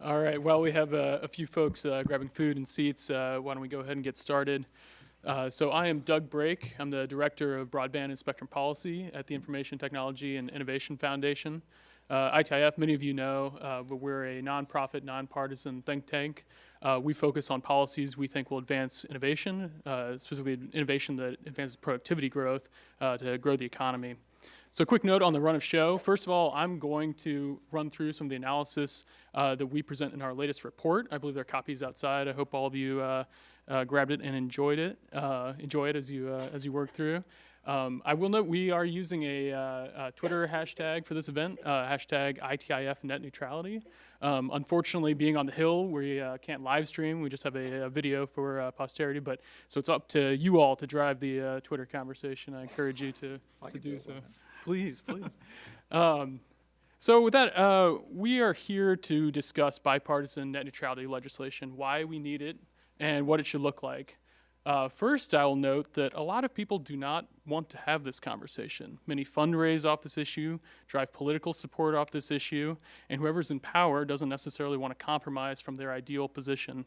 All right, well, we have a few folks grabbing food and seats. Why don't we go ahead and get started? So I am Doug Brake. I'm the Director of Broadband and Spectrum Policy at the Information Technology and Innovation Foundation. ITIF, many of you know, but we're a nonprofit, nonpartisan think tank. We focus on policies we think will advance innovation, specifically innovation that advances productivity growth to grow the economy. So a quick note on the run of show. First of all, I'm going to run through some of the analysis that we present in our latest report. I believe there are copies outside. I hope all of you grabbed it and enjoyed it. Enjoy it as you work through. I will note we are using a Twitter hashtag for this event, hashtag ITIF net neutrality. Unfortunately, being on the Hill, we can't live stream. We just have a video for posterity. But so it's up to you all to drive the Twitter conversation. I encourage you to do so. Please. So with that, we are here to discuss bipartisan net neutrality legislation, why we need it, and what it should look like. First, I will note that a lot of people do not want to have this conversation. Many fundraise off this issue, drive political support off this issue, and whoever's in power doesn't necessarily want to compromise from their ideal position.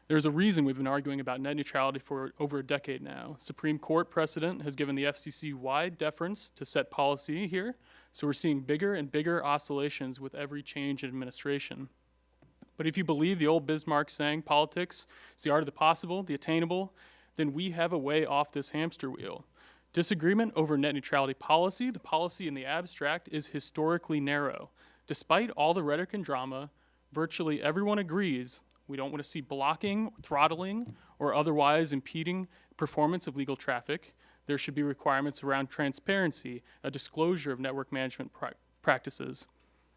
There's a reason we've been arguing about net neutrality for over a decade now. Supreme Court precedent has given the FCC wide deference to set policy here, so we're seeing bigger and bigger oscillations with every change in administration. But if you believe the old Bismarck saying, politics is the art of the possible, the attainable, then we have a way off this hamster wheel. Disagreement over net neutrality policy, the policy in the abstract, is historically narrow. Despite all the rhetoric and drama, virtually everyone agrees we don't want to see blocking, throttling, or otherwise impeding performance of legal traffic. There should be requirements around transparency, a disclosure of network management practices.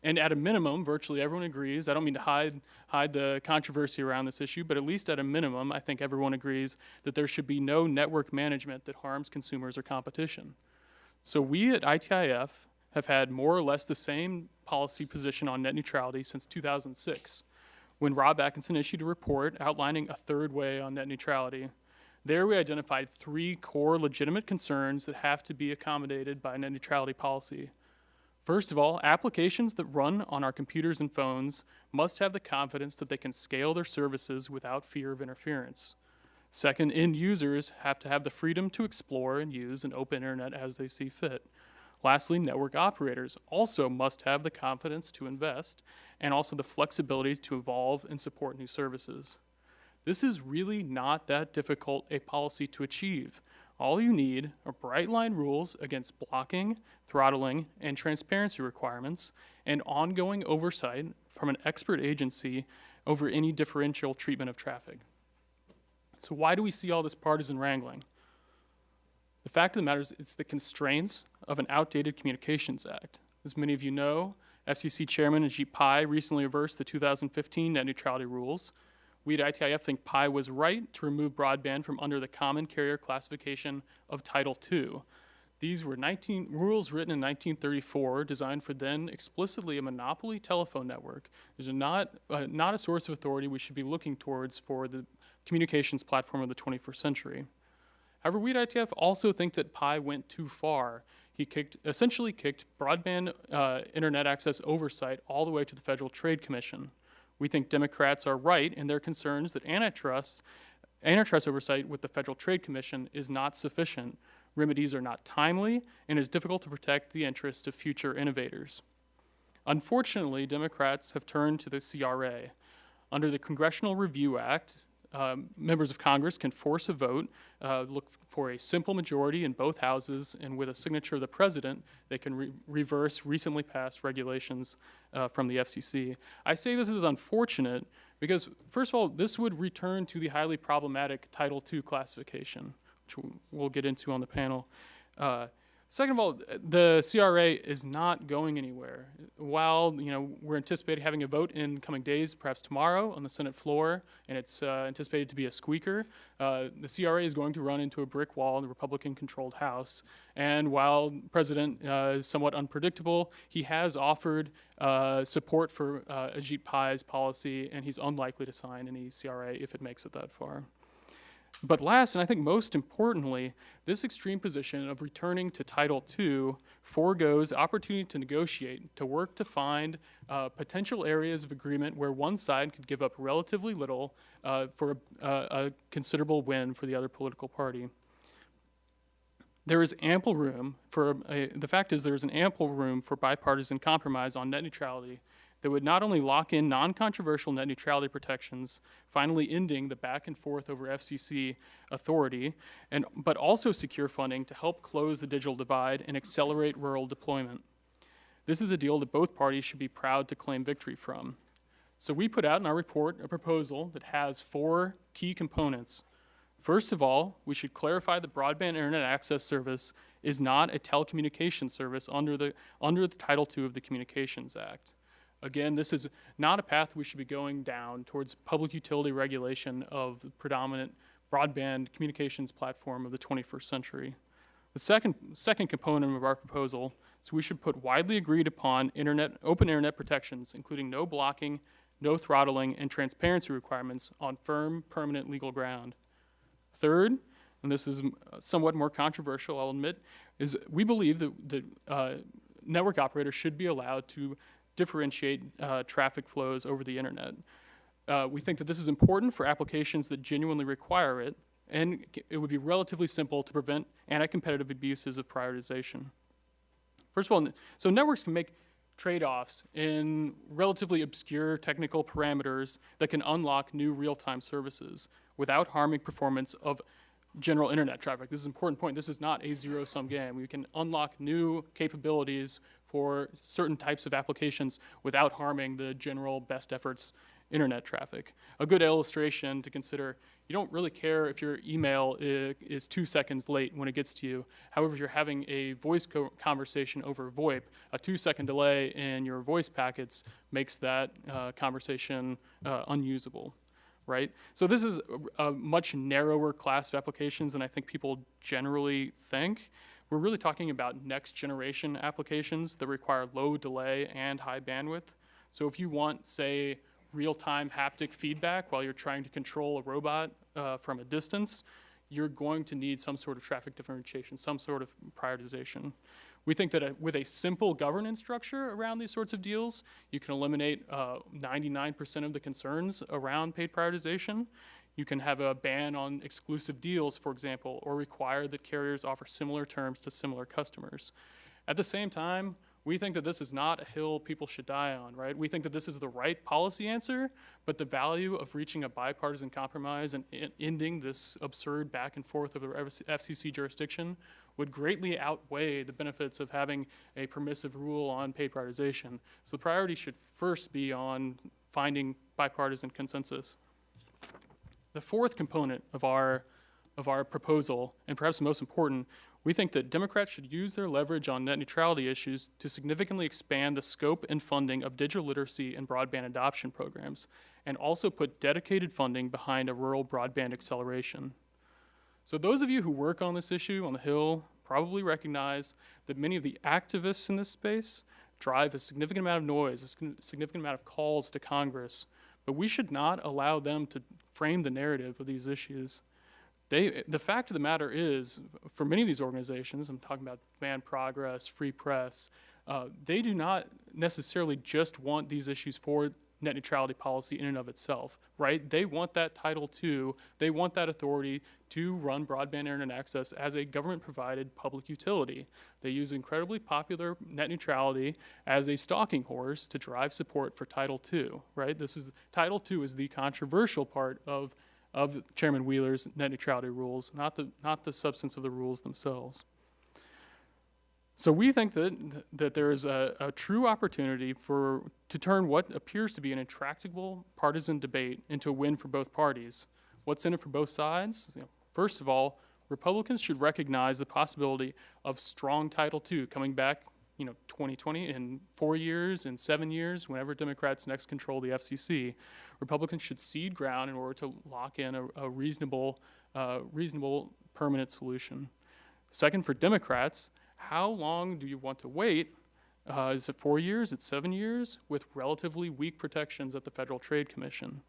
And at a minimum, virtually everyone agrees, I don't mean to hide the controversy around this issue, but at least at a minimum, I think everyone agrees that there should be no network management that harms consumers or competition. So we at ITIF have had more or less the same policy position on net neutrality since 2006, when Rob Atkinson issued a report outlining a third way on net neutrality. There we identified three core legitimate concerns that have to be accommodated by net neutrality policy. First of all, applications that run on our computers and phones must have the confidence that they can scale their services without fear of interference. Second, end users have to have the freedom to explore and use an open internet as they see fit. Lastly, network operators also must have the confidence to invest and also the flexibility to evolve and support new services. This is really not that difficult a policy to achieve. All you need are bright line rules against blocking, throttling, and transparency requirements, and ongoing oversight from an expert agency over any differential treatment of traffic. So why do we see all this partisan wrangling? The fact of the matter is it's the constraints of an outdated Communications Act. As many of you know, FCC Chairman Ajit Pai recently reversed the 2015 net neutrality rules. We at ITIF think Pai was right to remove broadband from under the common carrier classification of Title II. These were rules written in 1934, designed for then explicitly a monopoly telephone network. These are not a source of authority we should be looking towards for the communications platform of the 21st century. However, we at ITF also think that Pai went too far. He essentially kicked broadband internet access oversight all the way to the Federal Trade Commission. We think Democrats are right in their concerns that antitrust oversight with the Federal Trade Commission is not sufficient. Remedies are not timely, and it is difficult to protect the interests of future innovators. Unfortunately, Democrats have turned to the CRA. Under the Congressional Review Act, members of Congress can force a vote, look for a simple majority in both houses, and with a signature of the president, they can reverse recently passed regulations from the FCC. I say this is unfortunate because, first of all, this would return to the highly problematic Title II classification, which we'll get into on the panel. Second of all, the CRA is not going anywhere. While we're anticipating having a vote in coming days, perhaps tomorrow, on the Senate floor, and it's anticipated to be a squeaker, the CRA is going to run into a brick wall in the Republican-controlled House. And while the president is somewhat unpredictable, he has offered support for Ajit Pai's policy, and he's unlikely to sign any CRA if it makes it that far. But last, and I think most importantly, this extreme position of returning to Title II foregoes opportunity to negotiate, to work to find potential areas of agreement where one side could give up relatively little for a considerable win for the other political party. There is ample room for, the fact is there's an ample room for bipartisan compromise on net neutrality that would not only lock in non-controversial net neutrality protections, finally ending the back and forth over FCC authority, but also secure funding to help close the digital divide and accelerate rural deployment. This is a deal that both parties should be proud to claim victory from. So we put out in our report a proposal that has 4 key components. First of all, we should clarify that broadband internet access service is not a telecommunications service under the Title II of the Communications Act. Again, this is not a path we should be going down towards public utility regulation of the predominant broadband communications platform of the 21st century. The second component of our proposal is we should put widely agreed upon open internet protections, including no blocking, no throttling, and transparency requirements on firm, permanent legal ground. Third, and this is somewhat more controversial, I'll admit, is we believe that network operators should be allowed to differentiate traffic flows over the internet. We think that this is important for applications that genuinely require it, and it would be relatively simple to prevent anti-competitive abuses of prioritization. First of all, so networks can make trade-offs in relatively obscure technical parameters that can unlock new real-time services without harming performance of general internet traffic. This is an important point. This is not a zero-sum game. We can unlock new capabilities for certain types of applications without harming the general best efforts internet traffic. A good illustration to consider, you don't really care if your email is 2 seconds late when it gets to you. However, if you're having a voice conversation over VoIP, a 2-second delay in your voice packets makes that conversation unusable, right? So this is a much narrower class of applications than I think people generally think. We're really talking about next generation applications that require low delay and high bandwidth. So if you want, say, real-time haptic feedback while you're trying to control a robot from a distance, you're going to need some sort of traffic differentiation, some sort of prioritization. We think that with a simple governance structure around these sorts of deals, you can eliminate 99% of the concerns around paid prioritization. You can have a ban on exclusive deals, for example, or require that carriers offer similar terms to similar customers. At the same time, we think that this is not a hill people should die on, right? We think that this is the right policy answer, but the value of reaching a bipartisan compromise and ending this absurd back and forth over FCC jurisdiction would greatly outweigh the benefits of having a permissive rule on paid prioritization. So the priority should first be on finding bipartisan consensus. The fourth component of our proposal, and perhaps the most important, we think that Democrats should use their leverage on net neutrality issues to significantly expand the scope and funding of digital literacy and broadband adoption programs, and also put dedicated funding behind a rural broadband acceleration. So those of you who work on this issue on the Hill probably recognize that many of the activists in this space drive a significant amount of noise, a significant amount of calls to Congress, but we should not allow them to frame the narrative of these issues. The fact of the matter is, for many of these organizations, I'm talking about Demand Progress, Free Press, they do not necessarily just want these issues for net neutrality policy in and of itself, right? They want that Title II, they want that authority to run broadband internet access as a government-provided public utility. They use incredibly popular net neutrality as a stalking horse to drive support for Title II, right? Title II is the controversial part of Chairman Wheeler's net neutrality rules, not the substance of the rules themselves. So we think that there is a true opportunity to turn what appears to be an intractable partisan debate into a win for both parties. What's in it for both sides? First of all, Republicans should recognize the possibility of strong Title II coming back 2020, in 4 years, in 7 years, whenever Democrats next control the FCC. Republicans should cede ground in order to lock in a reasonable permanent solution. Second, for Democrats, how long do you want to wait? Is it 4 years? Is it 7 years? With relatively weak protections at the Federal Trade Commission.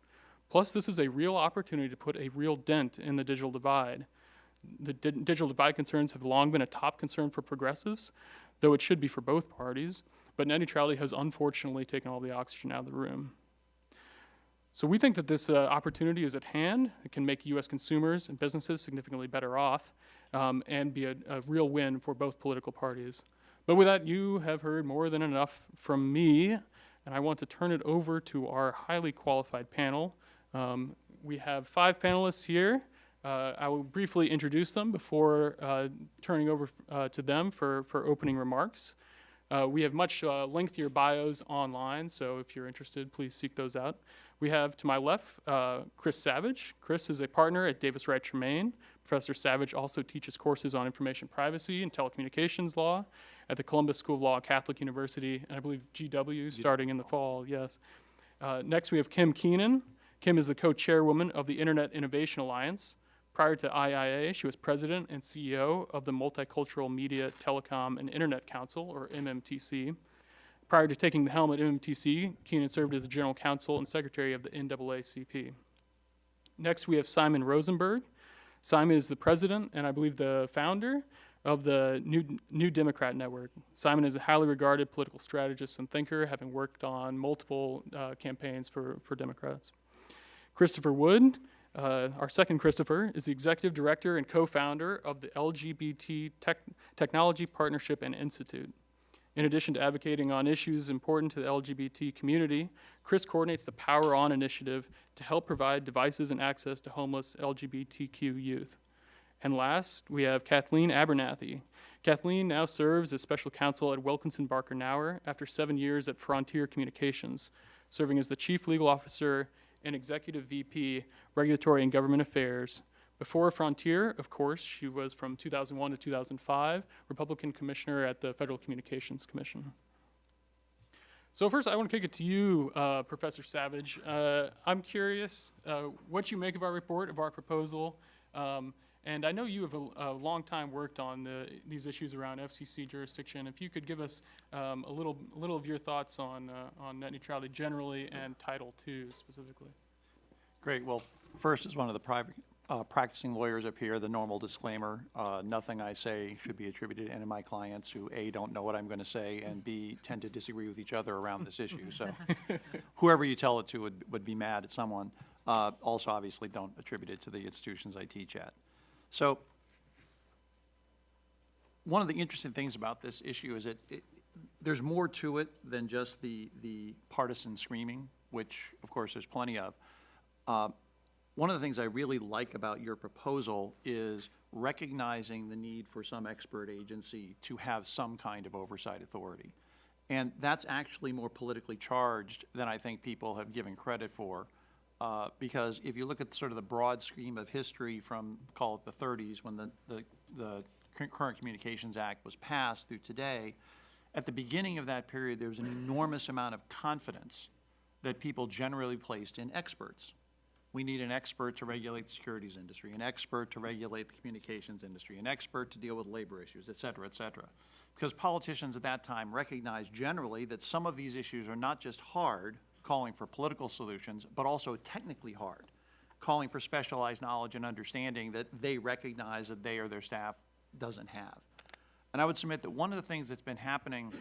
Plus, this is a real opportunity to put a real dent in the digital divide. The digital divide concerns have long been a top concern for progressives, though it should be for both parties, but net neutrality has unfortunately taken all the oxygen out of the room. So we think that this opportunity is at hand. It can make U.S. consumers and businesses significantly better off and be a real win for both political parties. But with that, you have heard more than enough from me, and I want to turn it over to our highly qualified panel. We have 5 panelists here. I will briefly introduce them before turning over to them for opening remarks. We have much lengthier bios online, so if you're interested, please seek those out. We have, to my left, Chris Savage. Chris is a partner at Davis Wright Tremaine. Professor Savage also teaches courses on information privacy and telecommunications law at the Columbus School of Law at Catholic University, and I believe GW starting in the fall, yes. Next, we have Kim Kenan. Kim is the co-chairwoman of the Internet Innovation Alliance. Prior to IIA, she was president and CEO of the Multicultural Media, Telecom, and Internet Council, or MMTC. Prior to taking the helm at MMTC, Kenan served as the general counsel and secretary of the NAACP. Next, we have Simon Rosenberg. Simon is the president and I believe the founder of the New Democrat Network. Simon is a highly regarded political strategist and thinker, having worked on multiple campaigns for Democrats. Christopher Wood, our second Christopher, is the executive director and co-founder of the LGBT Technology Partnership and Institute. In addition to advocating on issues important to the LGBT community, Chris coordinates the Power On initiative to help provide devices and access to homeless LGBTQ youth. And last, we have Kathleen Abernathy. Kathleen now serves as special counsel at Wilkinson Barker Knauer after 7 years at Frontier Communications, serving as the chief legal officer and executive VP, Regulatory and Government Affairs. Before Frontier, of course, she was from 2001 to 2005, Republican Commissioner at the Federal Communications Commission. So first, I want to kick it to you, Professor Savage. I'm curious what you make of our report, of our proposal, and I know you have a long time worked on these issues around FCC jurisdiction. If you could give us a little of your thoughts on net neutrality generally and Title II specifically. Great. Well, first, as one of the practicing lawyers up here, the normal disclaimer, nothing I say should be attributed to any of my clients who A, don't know what I'm going to say, and B, tend to disagree with each other around this issue. So whoever you tell it to would be mad at someone. Also, obviously, don't attribute it to the institutions I teach at. So one of the interesting things about this issue is that there's more to it than just the partisan screaming, which, of course, there's plenty of. One of the things I really like about your proposal is recognizing the need for some expert agency to have some kind of oversight authority. And that's actually more politically charged than I think people have given credit for. Because if you look at sort of the broad scheme of history from, call it the 30s, when the Current Communications Act was passed through today, at the beginning of that period, there was an enormous amount of confidence that people generally placed in experts. We need an expert to regulate the securities industry, an expert to regulate the communications industry, an expert to deal with labor issues, et cetera, et cetera. Because politicians at that time recognized generally that some of these issues are not just hard, calling for political solutions, but also technically hard, calling for specialized knowledge and understanding that they recognize that they or their staff doesn't have. And I would submit that one of the things that's been happening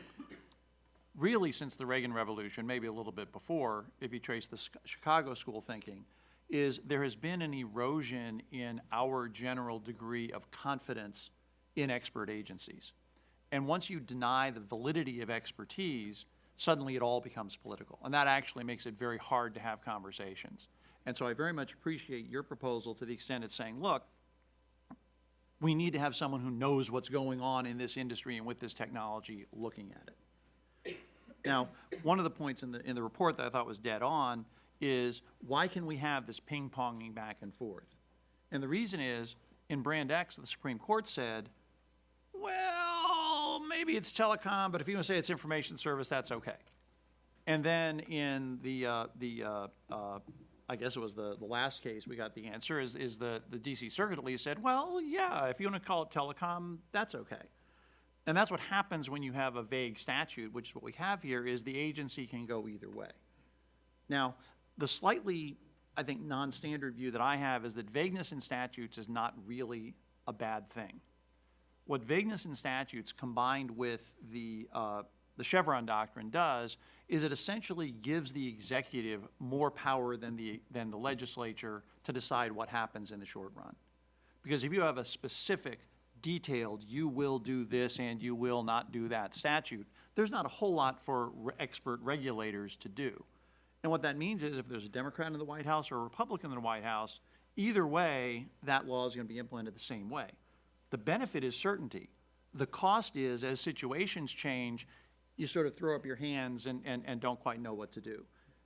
really since the Reagan Revolution, maybe a little bit before, if you trace the Chicago school thinking, is there has been an erosion in our general degree of confidence in expert agencies. And once you deny the validity of expertise, suddenly it all becomes political. And that actually makes it very hard to have conversations. And so I very much appreciate your proposal to the extent it's saying, look, we need to have someone who knows what's going on in this industry and with this technology looking at it. Now, one of the points in the report that I thought was dead on is why can we have this ping-ponging back and forth? And the reason is, in Brand X, the Supreme Court said, well, maybe it's telecom, but if you want to say it's information service, that's okay. And then in I guess it was the last case we got the answer, is the D.C. Circuit at least said, well, yeah, if you want to call it telecom, that's okay. And that's what happens when you have a vague statute, which is what we have here, is the agency can go either way. Now, the slightly I think, non-standard view that I have is that vagueness in statutes is not really a bad thing. What vagueness in statutes combined with the Chevron doctrine does is it essentially gives the executive more power than the legislature to decide what happens in the short run. Because if you have a specific, detailed, you will do this and you will not do that statute, there's not a whole lot for expert regulators to do. And what that means is if there's a Democrat in the White House or a Republican in the White House, either way, that law is going to be implemented the same way. The benefit is certainty. The cost is, as situations change, you sort of throw up your hands and don't quite know what to do.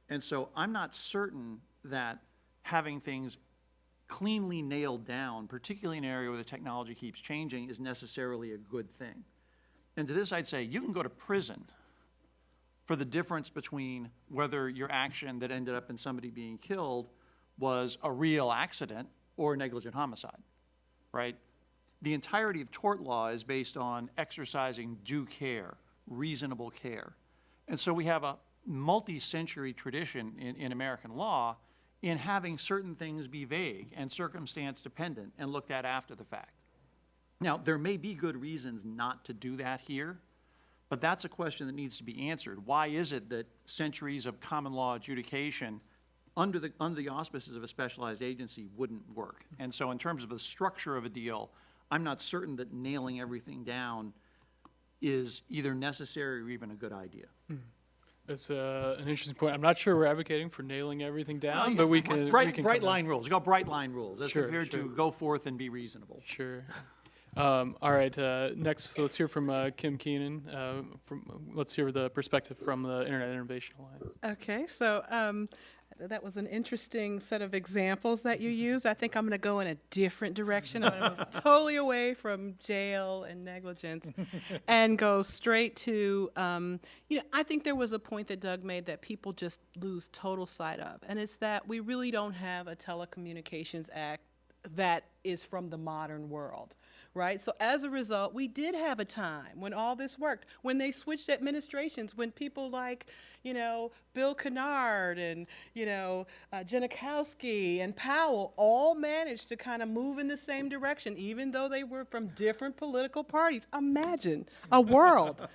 And so I'm not certain that having things cleanly nailed down, particularly in an area where the technology keeps changing, is necessarily a good thing. And to this I'd say, you can go to prison for the difference between whether your action that ended up in somebody being killed was a real accident or negligent homicide, right? The entirety of tort law is based on exercising due care, reasonable care. And so we have a multi-century tradition in American law in having certain things be vague and circumstance dependent and looked at after the fact. Now, there may be good reasons not to do that here, but that's a question that needs to be answered. Why is it that centuries of common law adjudication under the auspices of a specialized agency wouldn't work? And so in terms of the structure of a deal, I'm not certain that nailing everything down is either necessary or even a good idea. That's an interesting point. I'm not sure we're advocating for nailing everything down, but we can bright line rules. You got bright line rules as Sure, compared sure. to go forth and be reasonable. Sure. All right. Next, let's hear from Kim Kenan. Let's hear the perspective from the Internet Innovation Alliance. Okay, so that was an interesting set of examples that you used. I think I'm going to go in a different direction. I'm going to move totally away from jail and negligence and go straight to, I think there was a point that Doug made that people just lose total sight of, and it's that we really don't have a Telecommunications Act that is from the modern world. Right? So as a result, we did have a time when all this worked, when they switched administrations, when people like, Bill Kennard and, Janikowski and Powell all managed to kind of move in the same direction, even though they were from different political parties. Imagine a world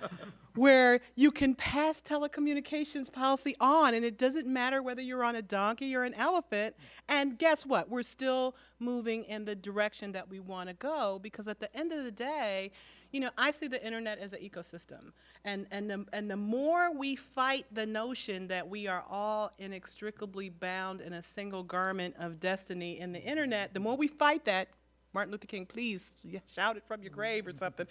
where you can pass telecommunications policy on, and it doesn't matter whether you're on a donkey or an elephant, and guess what? We're still moving in the direction that we want to go, because at the end of the day, I see the internet as an ecosystem, and the more we fight the notion that we are all inextricably bound in a single garment of destiny in the internet, the more we fight that, Martin Luther King, please shout it from your grave or something.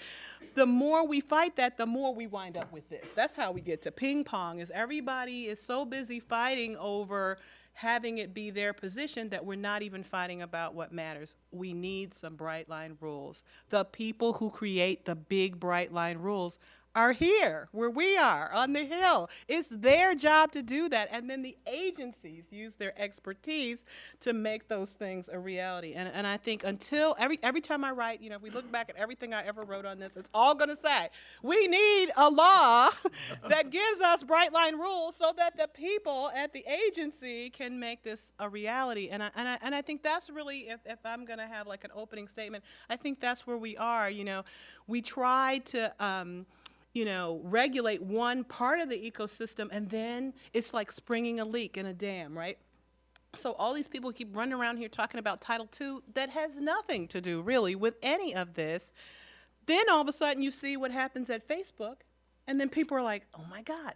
The more we fight that, the more we wind up with this. That's how we get to ping pong, is everybody is so busy fighting over having it be their position that we're not even fighting about what matters. We need some bright line rules. The people who create the big bright line rules are here, where we are, on the Hill. It's their job to do that, and then the agencies use their expertise to make those things a reality. And I think until, every time I write, if we look back at everything I ever wrote on this, it's all gonna say, we need a law that gives us bright line rules so that the people at the agency can make this a reality. And I think that's really, if I'm gonna have like an opening statement, I think that's where we are. We try to, regulate one part of the ecosystem, and then it's like springing a leak in a dam, right? So all these people keep running around here talking about Title II that has nothing to do really with any of this. Then all of a sudden you see what happens at Facebook, and then people are like, oh my God,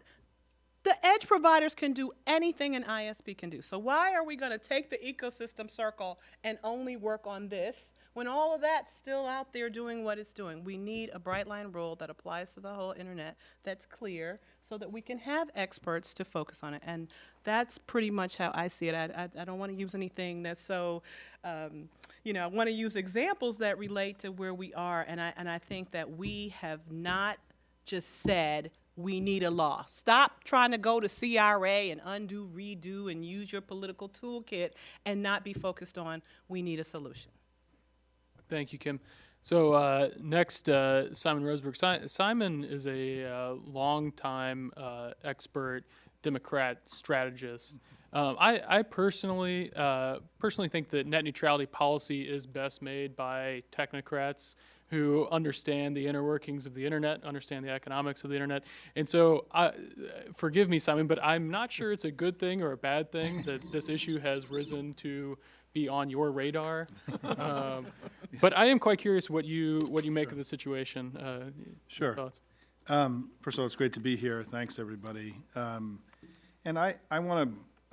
the edge providers can do anything an ISP can do. So why are we going to take the ecosystem circle and only work on this when all of that's still out there doing what it's doing? We need a bright line rule that applies to the whole internet that's clear so that we can have experts to focus on it. And that's pretty much how I see it. I don't want to use anything that's so, I want to use examples that relate to where we are. And I think that we have not just said, we need a law. Stop trying to go to CRA and undo, redo, and use your political toolkit and not be focused on, we need a solution. Thank you, Kim. So next, Simon Rosenberg. Simon is a longtime expert Democrat strategist. I personally think that net neutrality policy is best made by technocrats who understand the inner workings of the internet, understand the economics of the internet. And so, forgive me, Simon, but I'm not sure it's a good thing or a bad thing that this issue has risen to be on your radar. But I am quite curious what you make of the situation. Sure. Thoughts? First of all, it's great to be here. Thanks, everybody. And I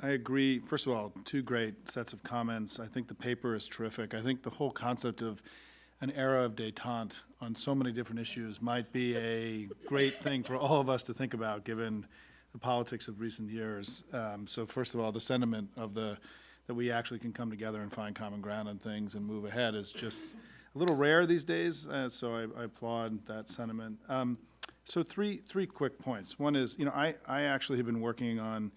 agree, first of all, two great sets of comments. I think the paper is terrific. I think the whole concept of an era of détente on so many different issues might be a great thing for all of us to think about, given the politics of recent years. So first of all, the sentiment of that we actually can come together and find common ground on things and move ahead is just a little rare these days, so I applaud that sentiment. So three quick points. One is, I actually have been working on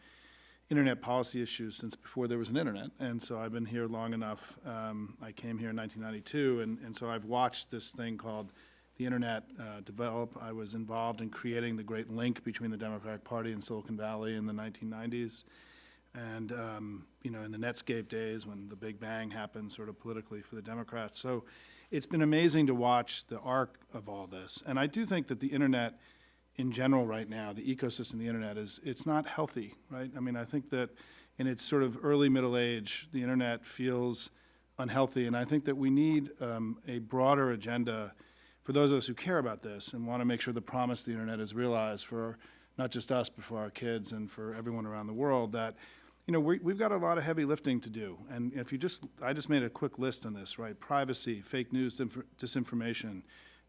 internet policy issues since before there was an internet, and so I've been here long enough. I came here in 1992, and so I've watched this thing called the internet develop. I was involved in creating the great link between the Democratic Party and Silicon Valley in the 1990s, and in the Netscape days when the Big Bang happened sort of politically for the Democrats. So it's been amazing to watch the arc of all this, and I do think that the internet in general right now, the ecosystem of the internet it's not healthy, right? I mean, I think that in its sort of early middle age, the internet feels unhealthy, and I think that we need a broader agenda for those of us who care about this and want to make sure the promise of the internet is realized for not just us, but for our kids and for everyone around the world, that we've got a lot of heavy lifting to do. And if I just made a quick list on this, right? Privacy, fake news, disinformation,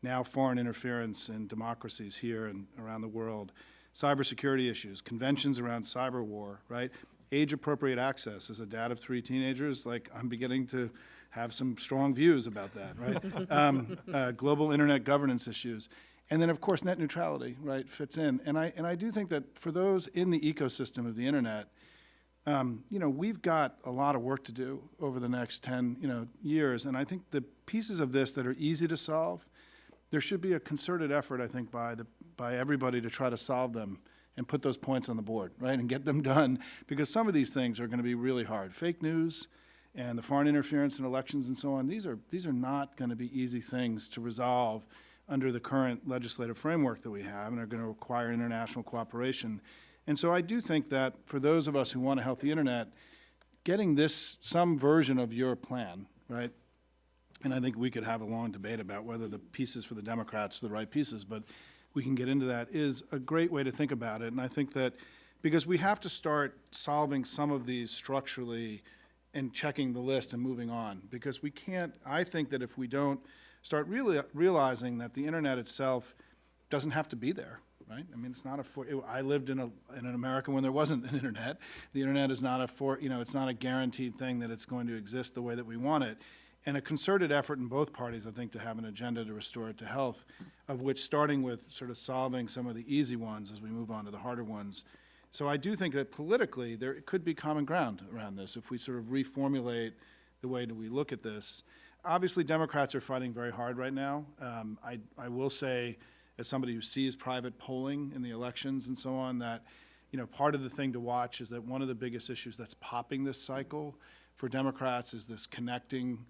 now foreign interference in democracies here and around the world, cybersecurity issues, conventions around cyber war, right? Age-appropriate access. As a dad of 3 teenagers, I'm beginning to have some strong views about that, right? Global internet governance issues. And then, of course, net neutrality, right, fits in. And I do think that for those in the ecosystem of the internet, we've got a lot of work to do over the next 10, years. And I think the pieces of this that are easy to solve, there should be a concerted effort, I think, by everybody to try to solve them and put those points on the board, right, and get them done, because some of these things are going to be really hard. Fake news and the foreign interference in elections and so on, these are not going to be easy things to resolve under the current legislative framework that we have, and are going to require international cooperation. And so I do think that for those of us who want a healthy internet, getting some version of your plan, right, and I think we could have a long debate about whether the pieces for the Democrats are the right pieces, but we can get into that, is a great way to think about it. And I think that because we have to start solving some of these structurally and checking the list and moving on, because we can't, I think that if we don't start really realizing that the internet itself doesn't have to be there, right? I mean, it's not I lived in an America when there wasn't an internet. The internet is not it's not a guaranteed thing that it's going to exist the way that we want it. And a concerted effort in both parties, I think, to have an agenda to restore it to health, of which starting with sort of solving some of the easy ones as we move on to the harder ones. So I do think that politically there could be common ground around this if we sort of reformulate the way that we look at this. Obviously, Democrats are fighting very hard right now. I will say, as somebody who sees private polling in the elections and so on, that part of the thing to watch is that one of the biggest issues that's popping this cycle for Democrats is this connecting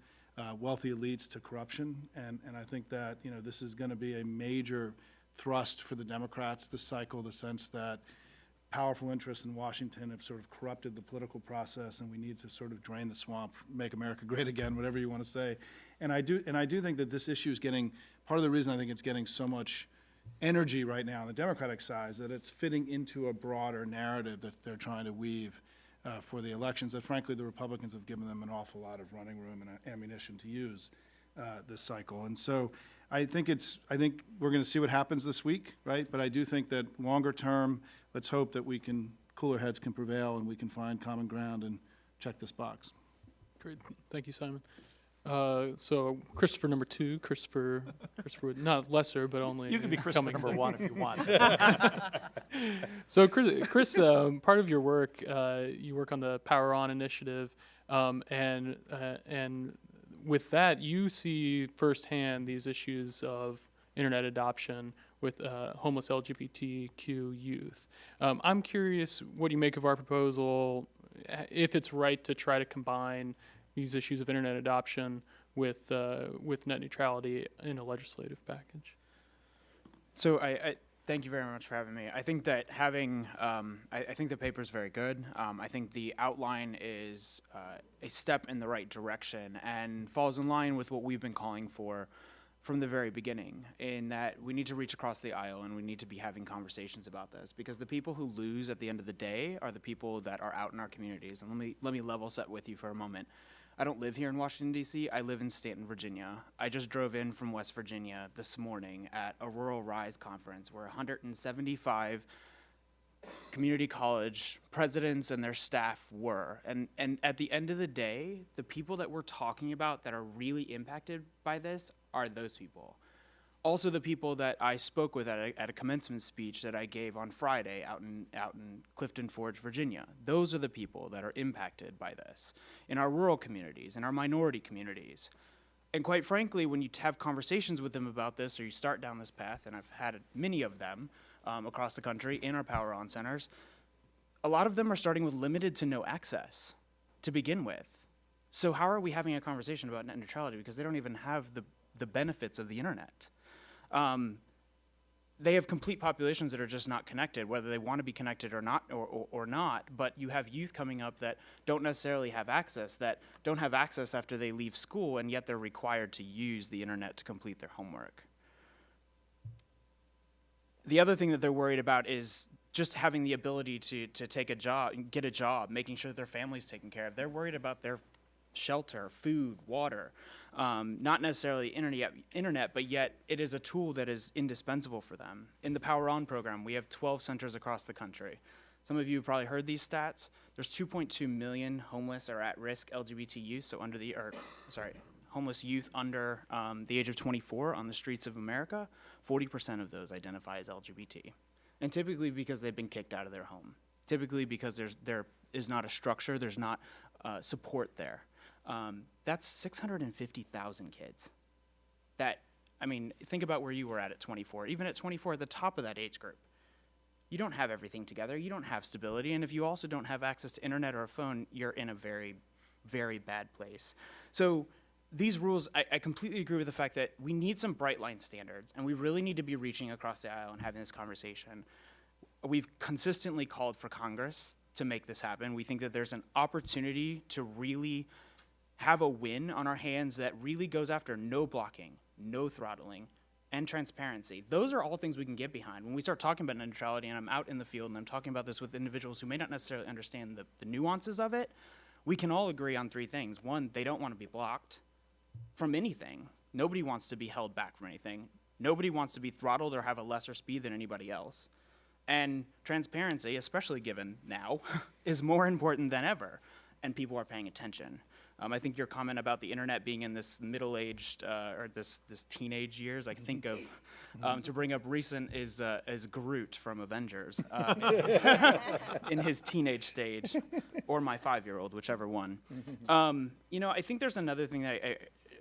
wealthy elites to corruption, and I think that this is going to be a major thrust for the Democrats this cycle, the sense that powerful interests in Washington have sort of corrupted the political process, and we need to sort of drain the swamp, make America great again, whatever you want to say. And I do think that this issue is getting, part of the reason I think it's getting so much energy right now on the Democratic side is that it's fitting into a broader narrative that they're trying to weave for the elections, that frankly the Republicans have given them an awful lot of running room and ammunition to use this cycle. And so I think we're going to see what happens this week, right? But I do think that longer term, let's hope that cooler heads can prevail and we can find common ground and check this box. Great, thank you, Simon. So Christopher number 2, Christopher not lesser, but only You can be Christopher number 1 if you want. So Chris, part of your work, you work on the Power On initiative, and with that, you see firsthand these issues of internet adoption with homeless LGBTQ youth. I'm curious what you make of our proposal if it's right to try to combine these issues of internet adoption with net neutrality in a legislative package. So I thank you very much for having me. I think that having, I think the paper is very good. I think the outline is a step in the right direction and falls in line with what we've been calling for from the very beginning, in that we need to reach across the aisle and we need to be having conversations about this, because the people who lose at the end of the day are the people that are out in our communities. And let me level set with you for a moment. I don't live here in Washington, D.C. I live in Stanton, Virginia. I just drove in from West Virginia this morning at a Rural Rise conference where 175 community college presidents and their staff were. And at the end of the day, the people that we're talking about that are really impacted by this are those people. Also the people that I spoke with at a commencement speech that I gave on Friday out in Clifton Forge, Virginia. Those are the people that are impacted by this in our rural communities, in our minority communities. And quite frankly, when you have conversations with them about this, or you start down this path, and I've had many of them across the country in our Power On centers, a lot of them are starting with limited to no access to begin with. So how are we having a conversation about net neutrality? Because they don't even have the benefits of the internet. They have complete populations that are just not connected, whether they want to be connected or not, or not. But you have youth coming up that don't necessarily have access, that don't have access after they leave school, and yet they're required to use the internet to complete their homework. The other thing that they're worried about is just having the ability to take a job, get a job, making sure that their family's taken care of. They're worried about their shelter, food, water. Not necessarily internet, but yet it is a tool that is indispensable for them. In the Power On program, we have 12 centers across the country. Some of you have probably heard these stats. There's 2.2 million homeless or at-risk LGBT youth, so homeless youth under the age of 24 on the streets of America. 40% of those identify as LGBT. And typically because they've been kicked out of their home. Typically because there is not a structure, there's not support there. That's 650,000 kids. Think about where you were at 24. Even at 24, at the top of that age group, you don't have everything together, you don't have stability, and if you also don't have access to internet or a phone, you're in a very, very bad place. So these rules, I completely agree with the fact that we need some bright line standards, and we really need to be reaching across the aisle and having this conversation. We've consistently called for Congress to make this happen. We think that there's an opportunity to really have a win on our hands that really goes after no blocking, no throttling, and transparency. Those are all things we can get behind. When we start talking about net neutrality, and I'm out in the field and I'm talking about this with individuals who may not necessarily understand the nuances of it, we can all agree on three things. One, they don't want to be blocked from anything. Nobody wants to be held back from anything. Nobody wants to be throttled or have a lesser speed than anybody else. And transparency, especially given now, is more important than ever, and people are paying attention. I think your comment about the internet being in this middle-aged or this teenage years, I think of to bring up recent is Groot from Avengers in his teenage stage, or my 5-year-old, whichever one. I think there's another thing that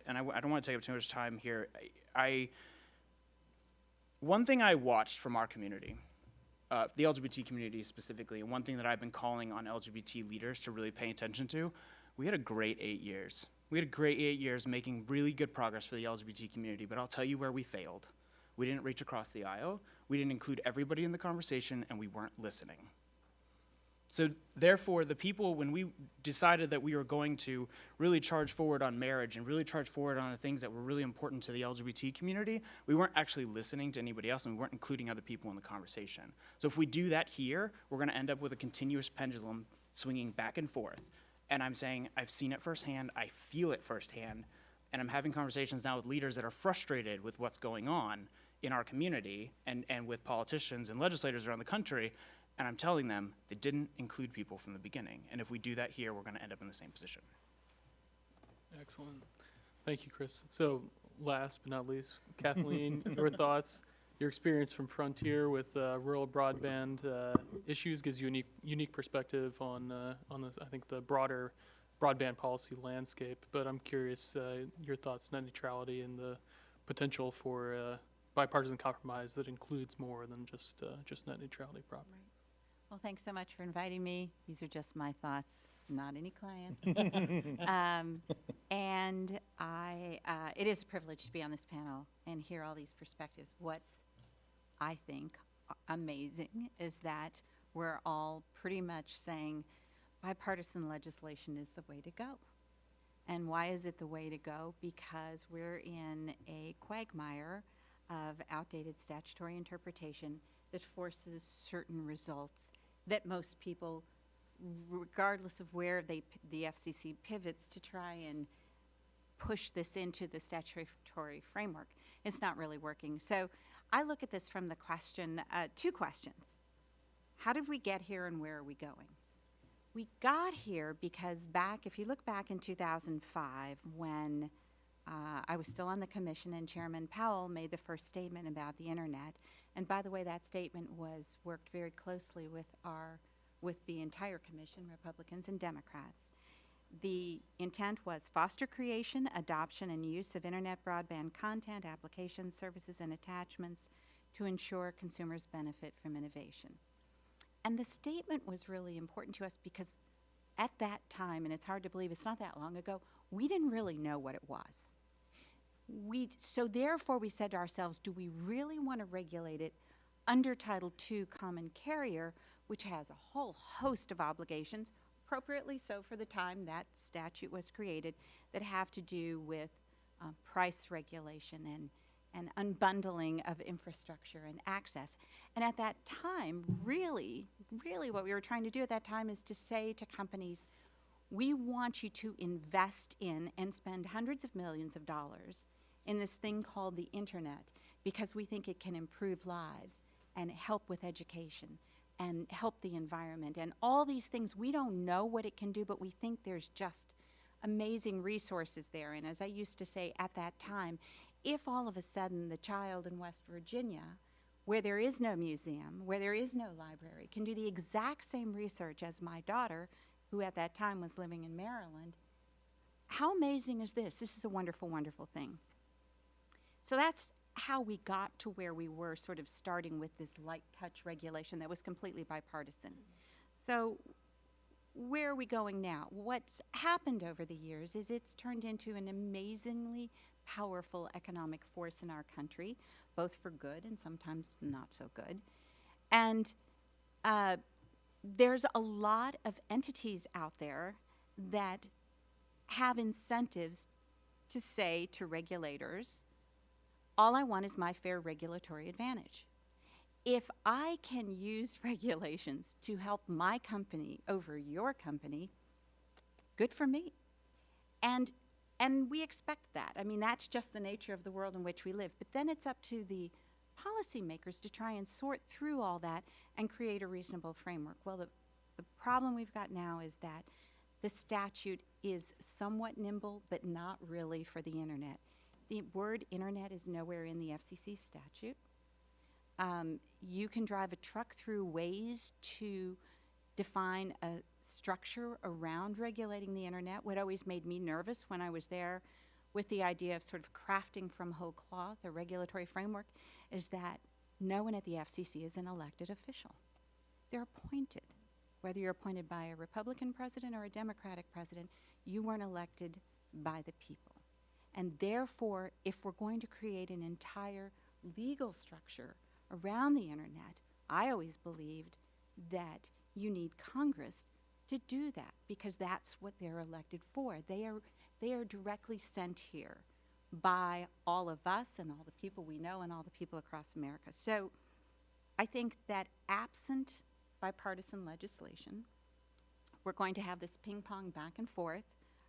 I don't want to take up too much time here. One thing I watched from our community, the LGBT community specifically, and one thing that I've been calling on LGBT leaders to really pay attention to, we had a great 8 years. We had a great 8 years making really good progress for the LGBT community, but I'll tell you where we failed. We didn't reach across the aisle, we didn't include everybody in the conversation, and we weren't listening. So therefore, the people, when we decided that we were going to really charge forward on marriage and really charge forward on the things that were really important to the LGBT community, we weren't actually listening to anybody else, and we weren't including other people in the conversation. So if we do that here, we're gonna end up with a continuous pendulum swinging back and forth. And I'm saying, I've seen it firsthand, I feel it firsthand, and I'm having conversations now with leaders that are frustrated with what's going on in our community and with politicians and legislators around the country, and I'm telling them they didn't include people from the beginning. And if we do that here, we're gonna end up in the same position. Excellent. Thank you, Chris. So last but not least, Kathleen, your thoughts? Your experience from Frontier with rural broadband issues gives you a unique perspective on this, I think, the broader broadband policy landscape. But I'm curious your thoughts, net neutrality, and the potential for bipartisan compromise that includes more than just net neutrality proper. Well, thanks so much for inviting me. These are just my thoughts, not any client. And it is a privilege to be on this panel and hear all these perspectives. What's, I think, amazing is that we're all pretty much saying bipartisan legislation is the way to go. And why is it the way to go? Because we're in a quagmire of outdated statutory interpretation that forces certain results that most people, regardless of where the FCC pivots to try and push this into the statutory framework, it's not really working. So I look at this from the question, two questions. How did we get here and where are we going? We got here because if you look back in 2005, when I was still on the commission and Chairman Powell made the first statement about the internet, and by the way, that statement was worked very closely with the entire commission, Republicans and Democrats. The intent was foster creation, adoption, and use of internet broadband content, applications, services, and attachments to ensure consumers benefit from innovation. And the statement was really important to us because at that time, and it's hard to believe it's not that long ago, we didn't really know what it was. So therefore we said to ourselves, do we really want to regulate it under Title II Common Carrier, which has a whole host of obligations, appropriately so for the time that statute was created, that have to do with price regulation and unbundling of infrastructure and access. And at that time, really what we were trying to do at that time is to say to companies, we want you to invest in and spend hundreds of millions of dollars in this thing called the internet because we think it can improve lives and help with education and help the environment and all these things. We don't know what it can do, but we think there's just amazing resources there. And as I used to say at that time, if all of a sudden the child in West Virginia, where there is no museum, where there is no library, can do the exact same research as my daughter, who at that time was living in Maryland, how amazing is this? This is a wonderful, wonderful thing. So that's how we got to where we were, sort of starting with this light touch regulation that was completely bipartisan. So where are we going now? What's happened over the years is it's turned into an amazingly powerful economic force in our country, both for good and sometimes not so good. And there's a lot of entities out there that have incentives to say to regulators, all I want is my fair regulatory advantage. If I can use regulations to help my company over your company, good for me. And we expect that. I mean, that's just the nature of the world in which we live. But then it's up to the policymakers to try and sort through all that and create a reasonable framework. Well, the problem we've got now is that the statute is somewhat nimble, but not really for the internet. The word internet is nowhere in the FCC statute. You can drive a truck through ways to define a structure around regulating the internet. What always made me nervous when I was there with the idea of sort of crafting from whole cloth a regulatory framework is that no one at the FCC is an elected official. They're appointed. Whether you're appointed by a Republican president or a Democratic president, you weren't elected by the people. And therefore, if we're going to create an entire legal structure around the internet, I always believed that you need Congress to do that because that's what they're elected for. They are directly sent here by all of us and all the people we know and all the people across America. So I think that absent bipartisan legislation, we're going to have this ping pong back and forth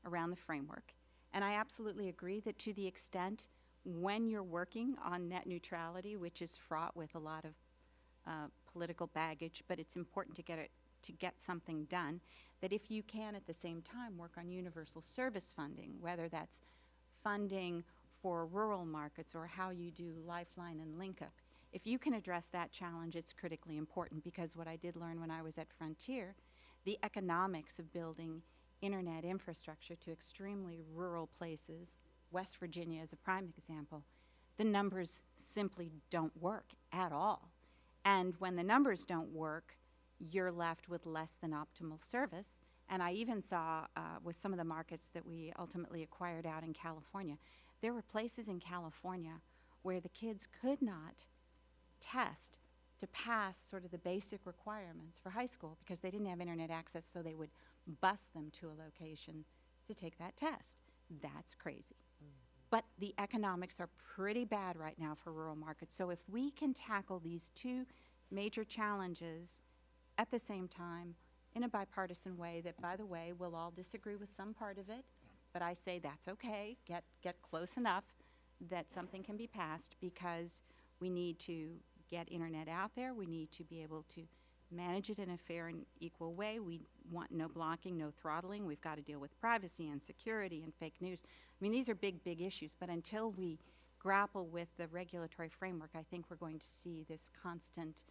around the framework. And I absolutely agree that to the extent when you're working on net neutrality, which is fraught with a lot of political baggage, but it's important to get something done, that if you can at the same time work on universal service funding, whether that's funding for rural markets or how you do Lifeline and LinkUp, if you can address that challenge, it's critically important because what I did learn when I was at Frontier, the economics of building internet infrastructure to extremely rural places, West Virginia is a prime example, the numbers simply don't work at all. And when the numbers don't work, you're left with less than optimal service. And I even saw with some of the markets that we ultimately acquired out in California, there were places in California where the kids could not test to pass sort of the basic requirements for high school because they didn't have internet access, so they would bus them to a location to take that test. That's crazy. But the economics are pretty bad right now for rural markets. So if we can tackle these two major challenges at the same time in a bipartisan way that, by the way, we'll all disagree with some part of it, but I say that's okay. Get close enough that something can be passed because we need to get internet out there. We need to be able to manage it in a fair and equal way. We want no blocking, no throttling. We've got to deal with privacy and security and fake news. I mean, these are big, big issues, but until we grapple with the regulatory framework, I think we're going to see this constant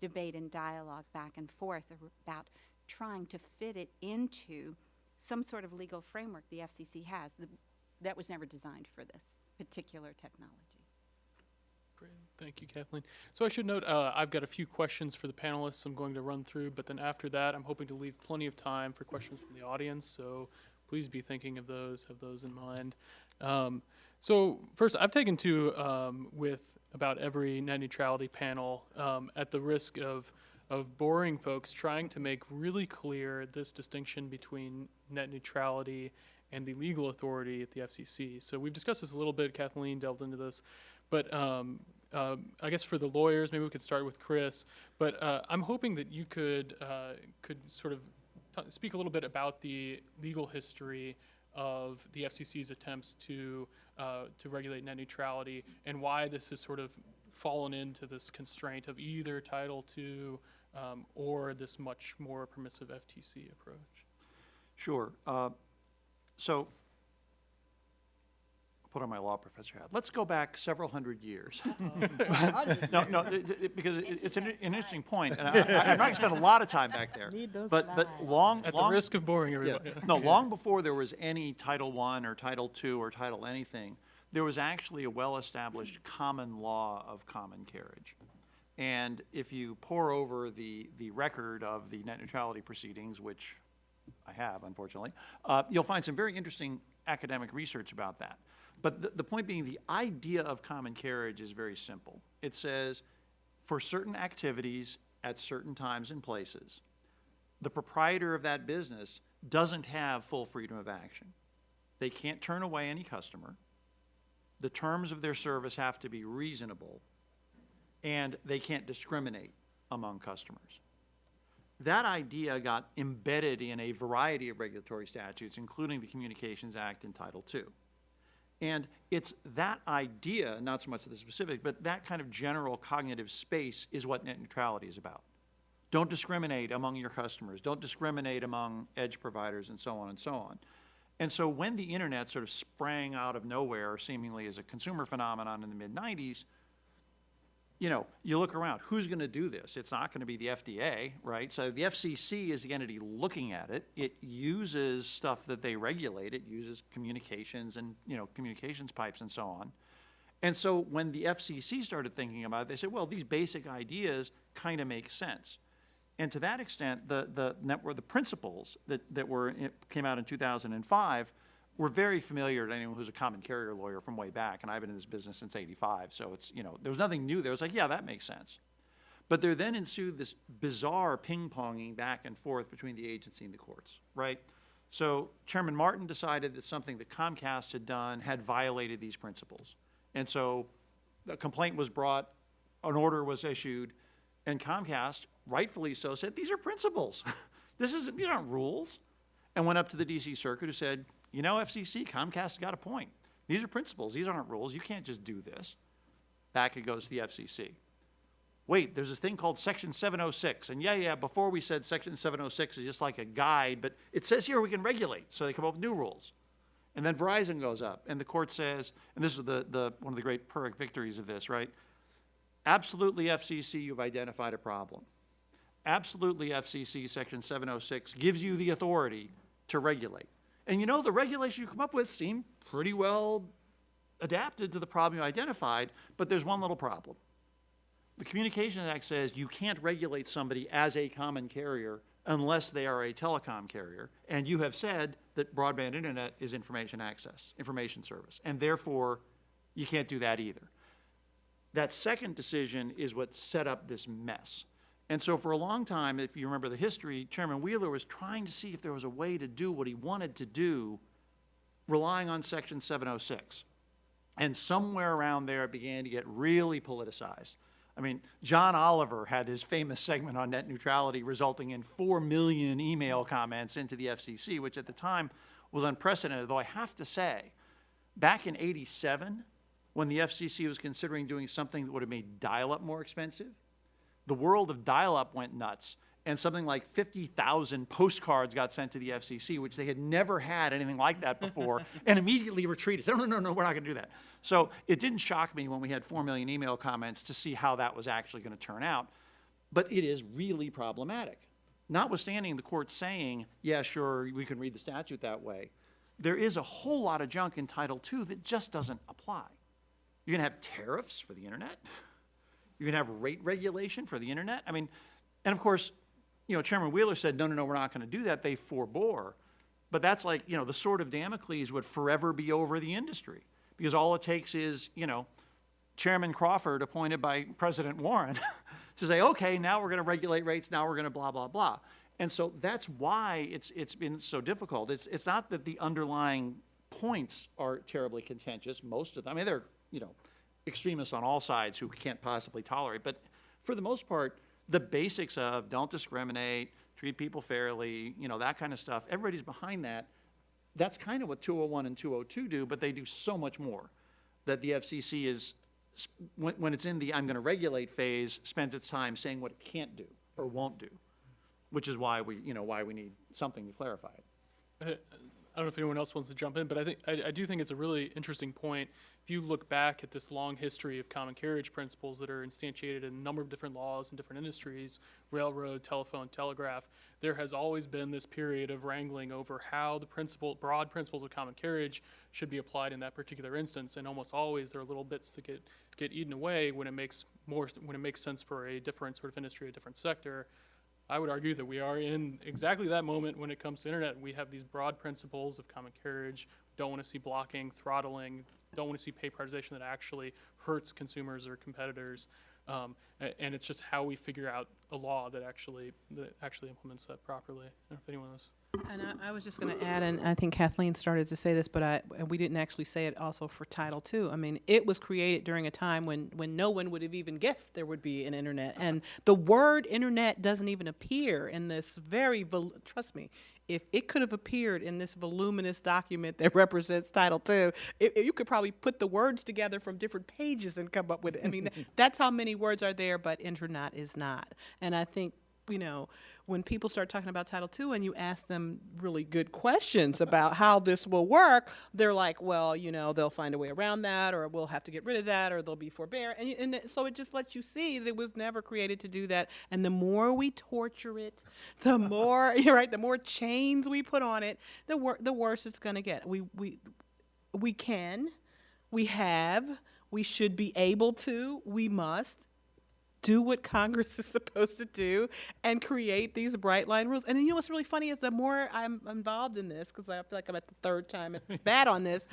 debate and dialogue back and forth about trying to fit it into some sort of legal framework the FCC has that was never designed for this particular technology. Great. Thank you, Kathleen. So I should note, I've got a few questions for the panelists I'm going to run through, but then after that, I'm hoping to leave plenty of time for questions from the audience, so please be thinking of those, have those in mind. So first, I've taken to with about every net neutrality panel at the risk of boring folks, trying to make really clear this distinction between net neutrality and the legal authority at the FCC. So we've discussed this a little bit, Kathleen delved into this, but I guess for the lawyers, maybe we could start with Chris, but I'm hoping that you could sort of speak a little bit about the legal history of the FCC's attempts to regulate net neutrality and why this has sort of fallen into this constraint of either Title II or this much more permissive FTC approach. Sure. So, put on my law professor hat. Let's go back several hundred years. No, because it's an interesting point, and I'm not going to spend a lot of time back there. Need those But slides. long, At long, the risk of boring yeah, everybody. no, long before there was any Title I or Title II or Title anything, there was actually a well-established common law of common carriage. And if you pore over the record of the net neutrality proceedings, which I have, unfortunately, you'll find some very interesting academic research about that. But the point being, the idea of common carriage is very simple. It says, for certain activities at certain times and places, the proprietor of that business doesn't have full freedom of action. They can't turn away any customer. The terms of their service have to be reasonable, and they can't discriminate among customers. That idea got embedded in a variety of regulatory statutes, including the Communications Act and Title II. And it's that idea, not so much the specific, but that kind of general cognitive space is what net neutrality is about. Don't discriminate among your customers. Don't discriminate among edge providers and so on and so on. And so when the internet sort of sprang out of nowhere, seemingly as a consumer phenomenon in the mid-90s, you know, you look around, who's going to do this? It's not going to be the FDA, right? So the FCC is the entity looking at it. It uses stuff that they regulate. It uses communications and, you know, communications pipes and so on. And so when the FCC started thinking about it, they said, well, these basic ideas kind of make sense. And to that extent, the principles that came out in 2005 were very familiar to anyone who's a common carrier lawyer from way back, and I've been in this business since '85, so it's, you know, there was nothing new there. It was like, yeah, that makes sense. But there then ensued this bizarre ping-ponging back and forth between the agency and the courts, right? So Chairman Martin decided that something that Comcast had done had violated these principles. And so a complaint was brought, an order was issued, and Comcast, rightfully so, said, these are principles. These aren't rules. And went up to the DC Circuit, who said, you know, FCC, Comcast's got a point. These are principles. These aren't rules. You can't just do this. Back it goes to the FCC. Wait, there's this thing called Section 706. And yeah, before we said Section 706 is just like a guide, but it says here we can regulate. So they come up with new rules. And then Verizon goes up, and the court says, and this is one of the great Pyrrhic victories of this, right? Absolutely, FCC, you've identified a problem. Absolutely, FCC, Section 706 gives you the authority to regulate. And you know, the regulation you come up with seem pretty well adapted to the problem you identified, but there's one little problem. The Communications Act says you can't regulate somebody as a common carrier unless they are a telecom carrier. And you have said that broadband internet is information access, information service. And therefore, you can't do that either. That second decision is what set up this mess. And so for a long time, if you remember the history, Chairman Wheeler was trying to see if there was a way to do what he wanted to do, relying on Section 706. And somewhere around there, it began to get really politicized. I mean, John Oliver had his famous segment on net neutrality resulting in 4 million email comments into the FCC, which at the time was unprecedented, though I have to say, back in '87, when the FCC was considering doing something that would have made dial-up more expensive, the world of dial-up went nuts, and something like 50,000 postcards got sent to the FCC, which they had never had anything like that before, and immediately retreated. Said, no, we're not going to do that. So it didn't shock me when we had 4 million email comments to see how that was actually going to turn out, but it is really problematic. Notwithstanding the court saying, yeah, sure, we can read the statute that way, there is a whole lot of junk in Title II that just doesn't apply. You're going to have tariffs for the internet. You're going to have rate regulation for the internet. I mean, and of course, you know, Chairman Wheeler said, no, we're not going to do that. They forbore. But that's like, you know, the sword of Damocles would forever be over the industry, because all it takes is, you know, Chairman Crawford appointed by President Warren to say, okay, now we're going to regulate rates, now we're going to blah, blah, blah. And so that's why it's been so difficult. It's not that the underlying points are terribly contentious, most of them. I mean, they're, you know, extremists on all sides who can't possibly tolerate. But for the most part, the basics of don't discriminate, treat people fairly, you know, that kind of stuff, everybody's behind that. That's kind of what 201 and 202 do, but they do so much more. That the FCC is, when it's in the I'm going to regulate phase, spends its time saying what it can't do or won't do, which is why we need something to clarify it. I don't know if anyone else wants to jump in, but I do think it's a really interesting point. If you look back at this long history of common carriage principles that are instantiated in a number of different laws in different industries, railroad, telephone, telegraph, there has always been this period of wrangling over how the broad principles of common carriage should be applied in that particular instance, and almost always there are little bits that get eaten away when it makes sense for a different sort of industry, a different sector. I would argue that we are in exactly that moment when it comes to internet. We have these broad principles of common carriage. Don't want to see blocking, throttling. Don't want to see pay prioritization that actually hurts consumers or competitors. And it's just how we figure out a law that actually implements that properly. I don't know if anyone else. And I was just going to add, and I think Kathleen started to say this, but we didn't actually say it also for Title II. I mean, it was created during a time when no one would have even guessed there would be an internet. And the word internet doesn't even appear in this trust me, if it could have appeared in this voluminous document that represents Title II, you could probably put the words together from different pages and come up with it. I mean, that's how many words are there, but internet is not. And I think, you know, when people start talking about Title II and you ask them really good questions about how this will work, they're like, well, you know, they'll find a way around that, or we'll have to get rid of that, or they'll be forbear. So it just lets you see that it was never created to do that. And the more we torture it, the more, the more chains we put on it, the worse it's going to get. We can, we have, we should be able to, we must do what Congress is supposed to do and create these bright line rules. And you know what's really funny is the more I'm involved in this, because I feel like I'm at the third time at bat on this,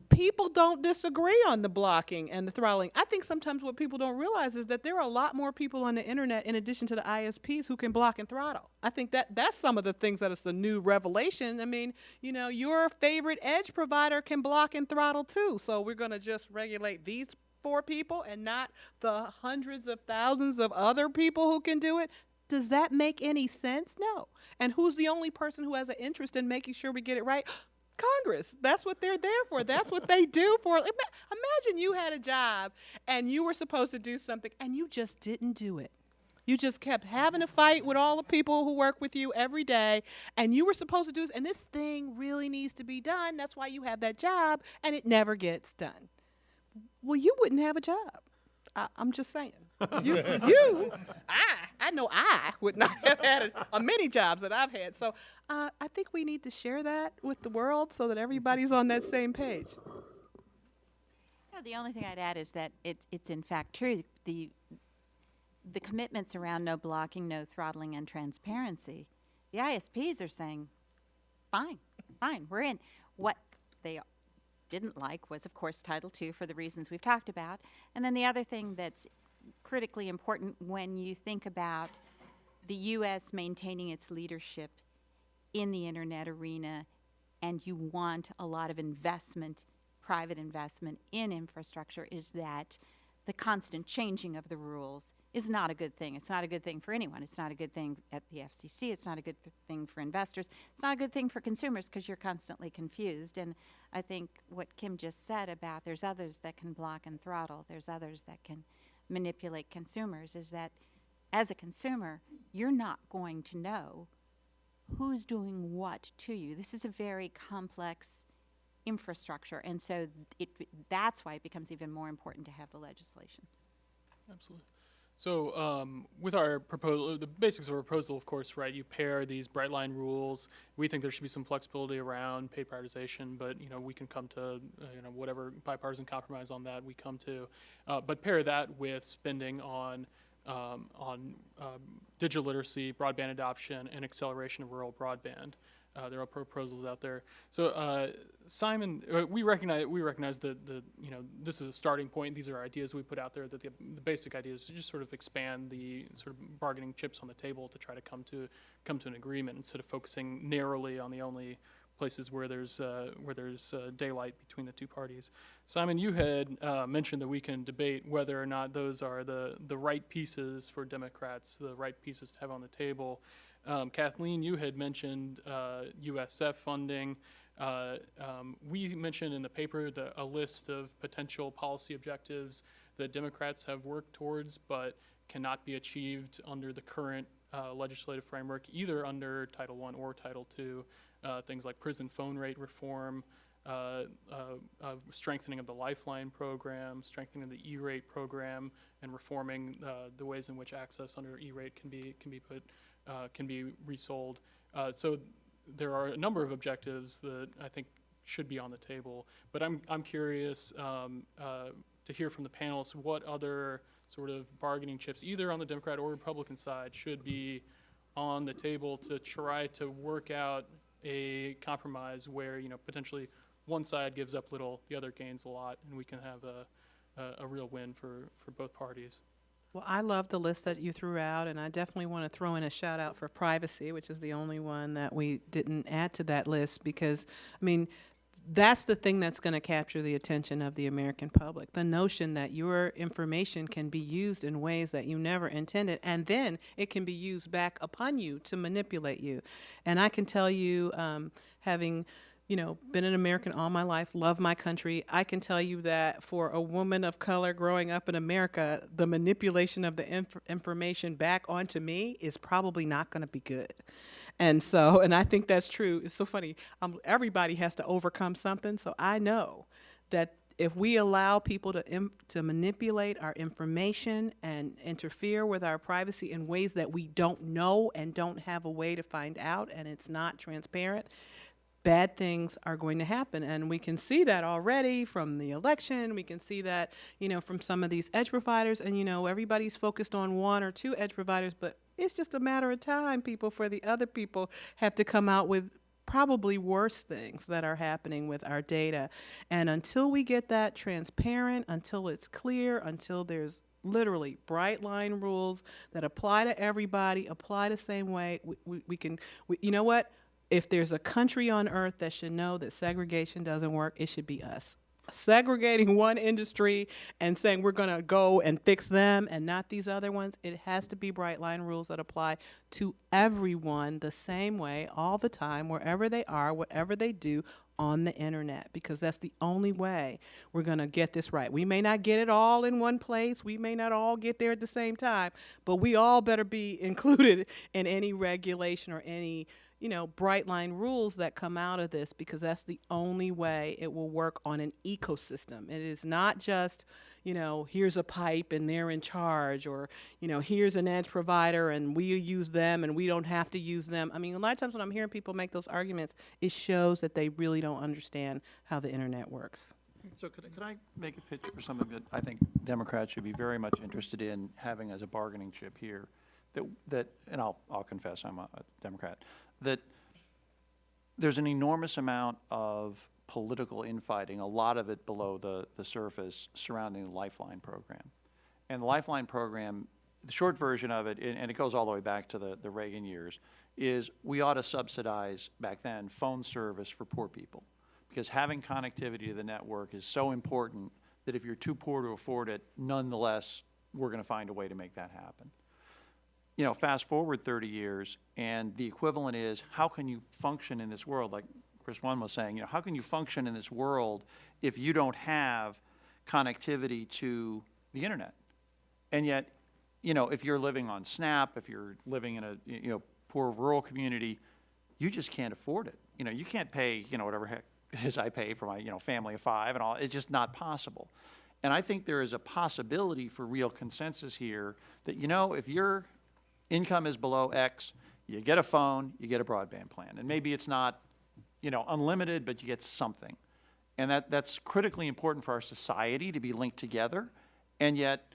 people don't disagree on the blocking and the throttling. I think sometimes what people don't realize is that there are a lot more people on the internet in addition to the ISPs who can block and throttle. I think that's some of the things that is the new revelation. I mean, you know, your favorite edge provider can block and throttle too. So we're going to just regulate these 4 people and not the hundreds of thousands of other people who can do it? Does that make any sense? No. And who's the only person who has an interest in making sure we get it right? Congress. That's what they're there for. That's what they do for. Imagine you had a job and you were supposed to do something and you just didn't do it. You just kept having a fight with all the people who work with you every day, and you were supposed to do this, and this thing really needs to be done. That's why you have that job, and it never gets done. Well, you wouldn't have a job. I'm just saying. I know I would not have had many jobs that I've had. So I think we need to share that with the world so that everybody's on that same page. No, the only thing I'd add is that it's in fact true. The commitments around no blocking, no throttling, and transparency, the ISPs are saying, fine, we're in. What they didn't like was, of course, Title II for the reasons we've talked about. And then the other thing that's critically important when you think about the U.S. maintaining its leadership in the internet arena, and you want a lot of investment, private investment in infrastructure, is that the constant changing of the rules is not a good thing. It's not a good thing for anyone. It's not a good thing at the FCC. It's not a good thing for investors. It's not a good thing for consumers because you're constantly confused. And I think what Kim just said about there's others that can block and throttle, there's others that can manipulate consumers, is that as a consumer, you're not going to know who's doing what to you. This is a very complex infrastructure, and so that's why it becomes even more important to have the legislation. Absolutely. So with our proposal, the basics of our proposal, of course, right, you pair these bright line rules. We think there should be some flexibility around paid prioritization, but, you know, we can come to, whatever bipartisan compromise on that we come to. But pair that with spending on digital literacy, broadband adoption, and acceleration of rural broadband. There are proposals out there. So Simon, we recognize that this is a starting point. These are ideas we put out there. That the basic idea is to just sort of expand the sort of bargaining chips on the table to try to come to an agreement instead of focusing narrowly on the only places where there's daylight between the two parties. Simon, you had mentioned that we can debate whether or not those are the right pieces for Democrats, the right pieces to have on the table. Kathleen, you had mentioned USF funding. We mentioned in the paper a list of potential policy objectives that Democrats have worked towards but cannot be achieved under the current legislative framework, either under Title I or Title II. Things like prison phone rate reform, strengthening of the Lifeline program, strengthening of the E-rate program, and reforming the ways in which access under E-rate can be resold. So there are a number of objectives that I think should be on the table. But I'm curious to hear from the panelists what other sort of bargaining chips, either on the Democrat or Republican side, should be on the table to try to work out a compromise where, potentially one side gives up little, the other gains a lot, and we can have a real win for both parties. Well, I love the list that you threw out, and I definitely want to throw in a shout out for privacy, which is the only one that we didn't add to that list because, that's the thing that's going to capture the attention of the American public. The notion that your information can be used in ways that you never intended, and then it can be used back upon you to manipulate you. And I can tell you, having been an American all my life, love my country, I can tell you that for a woman of color growing up in America, the manipulation of the information back onto me is probably not going to be good. And I think that's true. It's so funny. Everybody has to overcome something. So I know that if we allow people to manipulate our information and interfere with our privacy in ways that we don't know and don't have a way to find out, and it's not transparent, bad things are going to happen. And we can see that already from the election. We can see that, from some of these edge providers. And, everybody's focused on one or two edge providers, but it's just a matter of time, for the other people have to come out with probably worse things that are happening with our data. And until we get that transparent, until it's clear, until there's literally bright line rules that apply to everybody, apply the same way, you know what? If there's a country on earth that should know that segregation doesn't work, it should be us. Segregating one industry and saying we're going to go and fix them and not these other ones, it has to be bright line rules that apply to everyone the same way all the time, wherever they are, whatever they do on the internet, because that's the only way we're going to get this right. We may not get it all in one place. We may not all get there at the same time, but we all better be included in any regulation or any bright line rules that come out of this, because that's the only way it will work on an ecosystem. It is not just, here's a pipe and they're in charge, or, here's an edge provider and we use them and we don't have to use them. A lot of times when I'm hearing people make those arguments, it shows that they really don't understand how the internet works. So could I make a pitch for something that I think Democrats should be very much interested in having as a bargaining chip here? That and I'll confess I'm a Democrat, that there's an enormous amount of political infighting, a lot of it below the surface, surrounding the Lifeline program. And the Lifeline program, the short version of it, and it goes all the way back to the Reagan years, is we ought to subsidize, back then, phone service for poor people. Because having connectivity to the network is so important that if you're too poor to afford it, nonetheless, we're going to find a way to make that happen. You know, fast forward 30 years, and the equivalent is, how can you function in this world? Like Chris One was saying, you know, how can you function in this world if you don't have connectivity to the internet? And yet, you know, if you're living on SNAP, if you're living in a, you know, poor rural community, you just can't afford it. You know, you can't pay, you know, whatever heck it is I pay for my, you know, family of 5 and all. It's just not possible. And I think there is a possibility for real consensus here that, you know, if your income is below X, you get a phone, you get a broadband plan. And maybe it's not, you know, unlimited, but you get something. And that's critically important for our society to be linked together. And yet,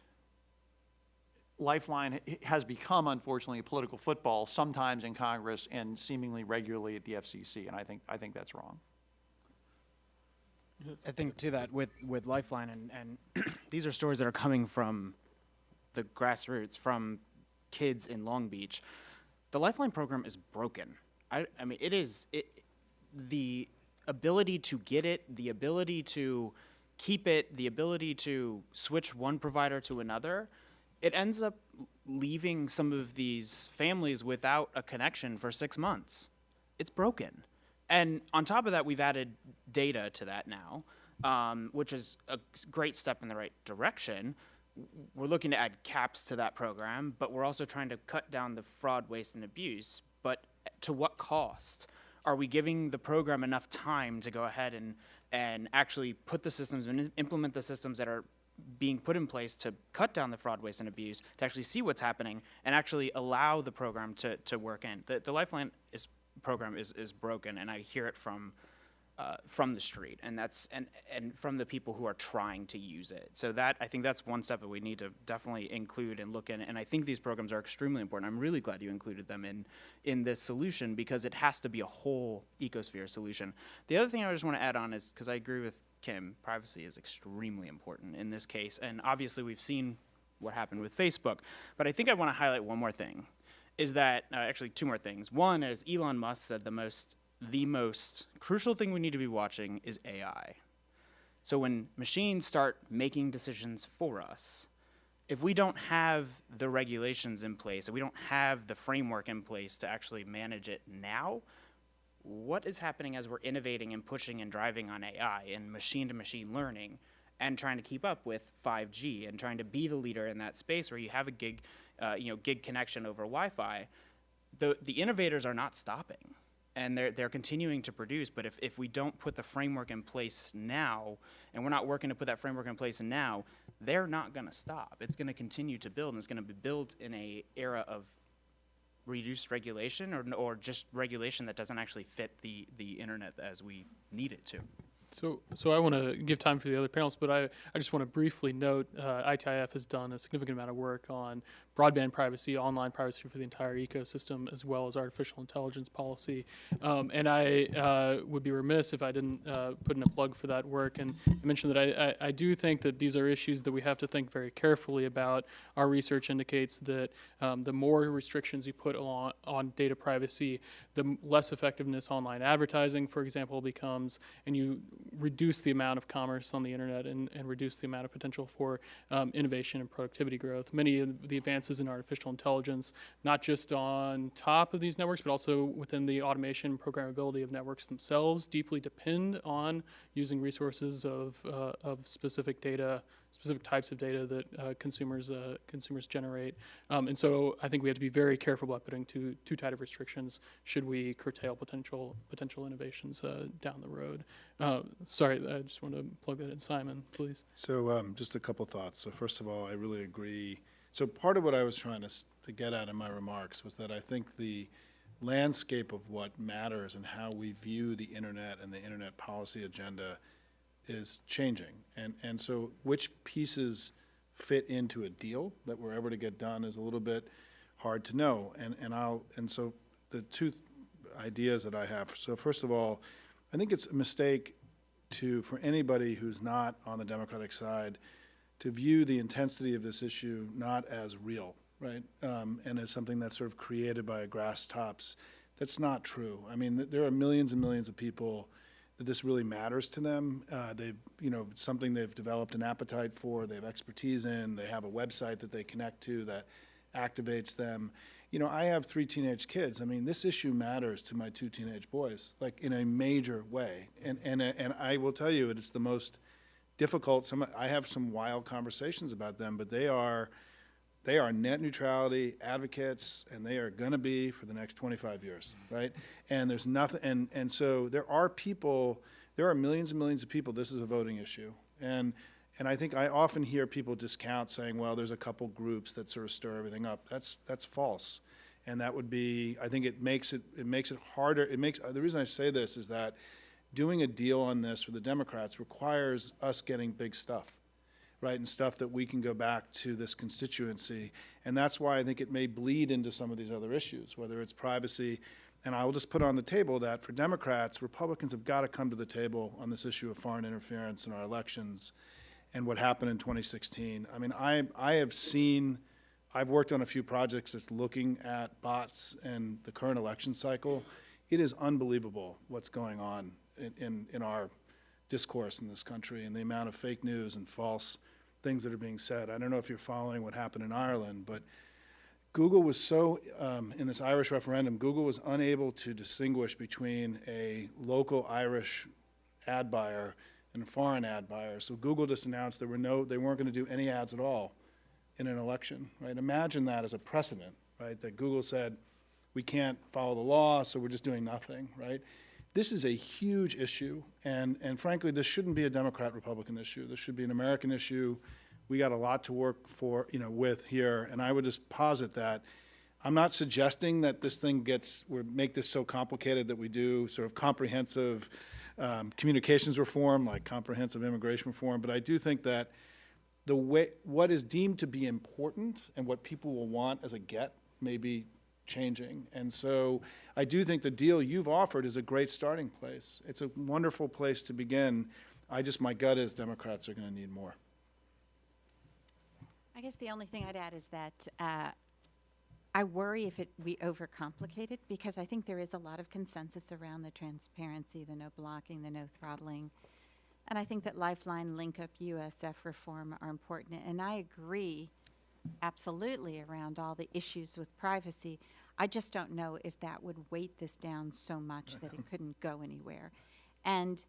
Lifeline has become, unfortunately, a political football, sometimes in Congress and seemingly regularly at the FCC. And I think that's wrong. I think to that with Lifeline, and these are stories that are coming from the grassroots, from kids in Long Beach. The Lifeline program is broken. I mean, the ability to get it, the ability to keep it, the ability to switch one provider to another, it ends up leaving some of these families without a connection for 6 months. It's broken. And on top of that, we've added data to that now, which is a great step in the right direction. We're looking to add caps to that program, but we're also trying to cut down the fraud, waste, and abuse. But to what cost? Are we giving the program enough time to go ahead and actually put the systems and implement the systems that are being put in place to cut down the fraud, waste, and abuse, to actually see what's happening and actually allow the program to work in? The Lifeline program is broken, and I hear it from the street, and that's and from the people who are trying to use it. So that, I think that's one step that we need to definitely include and look in. And I think these programs are extremely important. I'm really glad you included them in this solution, because it has to be a whole ecosphere solution. The other thing I just want to add on is, because I agree with Kim, privacy is extremely important in this case. And obviously we've seen what happened with Facebook. But I think I want to highlight one more thing, is that, actually 2 more things. One is Elon Musk said the most crucial thing we need to be watching is AI. So when machines start making decisions for us, if we don't have the regulations in place, if we don't have the framework in place to actually manage it now, what is happening as we're innovating and pushing and driving on AI and machine-to-machine learning and trying to keep up with 5G and trying to be the leader in that space where you have a gig connection over Wi-Fi? The innovators are not stopping, and they're continuing to produce. But if we don't put the framework in place now, and we're not working to put that framework in place now, they're not going to stop. It's going to continue to build, and it's going to be built in a era of reduced regulation or just regulation that doesn't actually fit the internet as we need it to. So I want to give time for the other panels, but I just want to briefly note ITIF has done a significant amount of work on broadband privacy, online privacy for the entire ecosystem, as well as artificial intelligence policy. And I would be remiss if I didn't put in a plug for that work and mention that I do think that these are issues that we have to think very carefully about. Our research indicates that the more restrictions you put on data privacy, the less effectiveness online advertising, for example, becomes, and you reduce the amount of commerce on the internet and reduce the amount of potential for innovation and productivity growth. Many of the advances in artificial intelligence, not just on top of these networks, but also within the automation and programmability of networks themselves, deeply depend on using resources of specific data, specific types of data that consumers generate. And so I think we have to be very careful about putting too tight of restrictions should we curtail potential innovations down the road. Sorry, I just want to plug that in. Simon, please. So just a couple thoughts. So first of all, I really agree. So part of what I was trying to get at in my remarks was that I think the landscape of what matters and how we view the internet and the internet policy agenda is changing. And so which pieces fit into a deal that we're ever to get done is a little bit hard to know. And so the two ideas that I have. So first of all, I think it's a mistake for anybody who's not on the Democratic side to view the intensity of this issue not as real, right? And as something that's sort of created by grass tops. That's not true. I mean, there are millions and millions of people that this really matters to them. It's something they've developed an appetite for, they have expertise in, they have a website that they connect to that activates them. I have 3 teenage kids. I mean, this issue matters to my 2 teenage boys, like in a major way. And I will tell you, it's the most difficult. I have some wild conversations about them, but they are net neutrality advocates, and they are going to be for the next 25 years, right? And there's nothing, and so there are millions and millions of people, this is a voting issue. And I think I often hear people discount saying, well, there's a couple groups that sort of stir everything up. That's false. And that would be, I think it makes it harder. The reason I say this is that doing a deal on this for the Democrats requires us getting big stuff, right, and stuff that we can go back to this constituency. And that's why I think it may bleed into some of these other issues, whether it's privacy. And I will just put on the table that for Democrats, Republicans have got to come to the table on this issue of foreign interference in our elections and what happened in 2016. I mean, I've worked on a few projects that's looking at bots and the current election cycle. It is unbelievable what's going on in our discourse in this country and the amount of fake news and false things that are being said. I don't know if you're following what happened in Ireland, but Google was in this Irish referendum, Google was unable to distinguish between a local Irish ad buyer and a foreign ad buyer. So Google just announced they weren't going to do any ads at all in an election, right? Imagine that as a precedent, right? That Google said, we can't follow the law, so we're just doing nothing, right? This is a huge issue, and frankly, this shouldn't be a Democrat-Republican issue. This should be an American issue. We got a lot to work with here, and I would just posit that I'm not suggesting that this thing make this so complicated that we do sort of comprehensive communications reform, like comprehensive immigration reform, but I do think that what is deemed to be important and what people will want as a get may be changing. And so I do think the deal you've offered is a great starting place. It's a wonderful place to begin. My gut is Democrats are going to need more. I guess the only thing I'd add is that I worry if we overcomplicate it, because I think there is a lot of consensus around the transparency, the no blocking, the no throttling. And I think that Lifeline, Link-Up, USF reform are important. And I agree absolutely around all the issues with privacy. I just don't know if that would weight this down so much that it couldn't go anywhere. And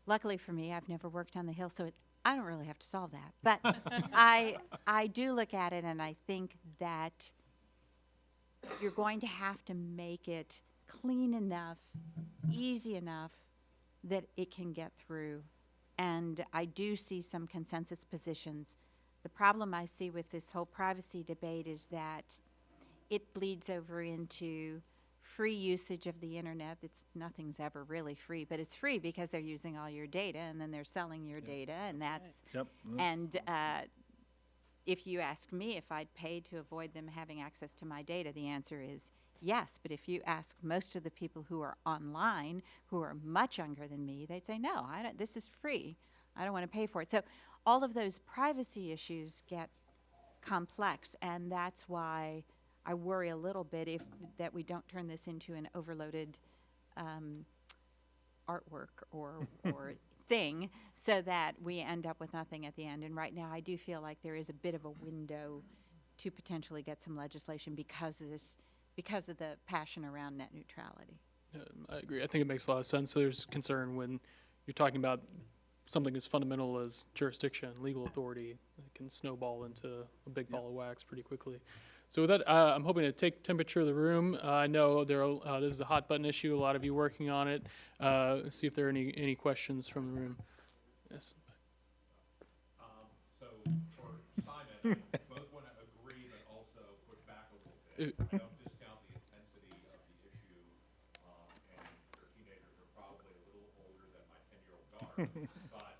luckily for me, I've never worked on the Hill, so I don't really have to solve that. But I do look at it, and I think that you're going to have to make it clean enough, easy enough that it can get through. And I do see some consensus positions. The problem I see with this whole privacy debate is that it bleeds over into free usage of the internet. Nothing's ever really free, but it's free because they're using all your data, and then they're selling your data, and that's Yep. and if you ask me if I'd pay to avoid them having access to my data, the answer is yes. But if you ask most of the people who are online, who are much younger than me, they'd say, no, this is free. I don't want to pay for it. So all of those privacy issues get complex, and that's why I worry a little bit that we don't turn this into an overloaded artwork or thing, so that we end up with nothing at the end. And right now, I do feel like there is a bit of a window to potentially get some legislation because of the passion around net neutrality. I agree. I think it makes a lot of sense. There's concern when you're talking about something as fundamental as jurisdiction, legal authority. It can snowball into a big ball of wax pretty quickly. So with that, I'm hoping to take temperature of the room. I know this is a hot button issue. A lot of you working on it. Let's see if there are any questions from the room. Yes. So for Simon, I both want to agree but also push back a little bit. I don't discount the intensity of the issue, and your teenagers are probably a little older than my 10-year-old daughter. But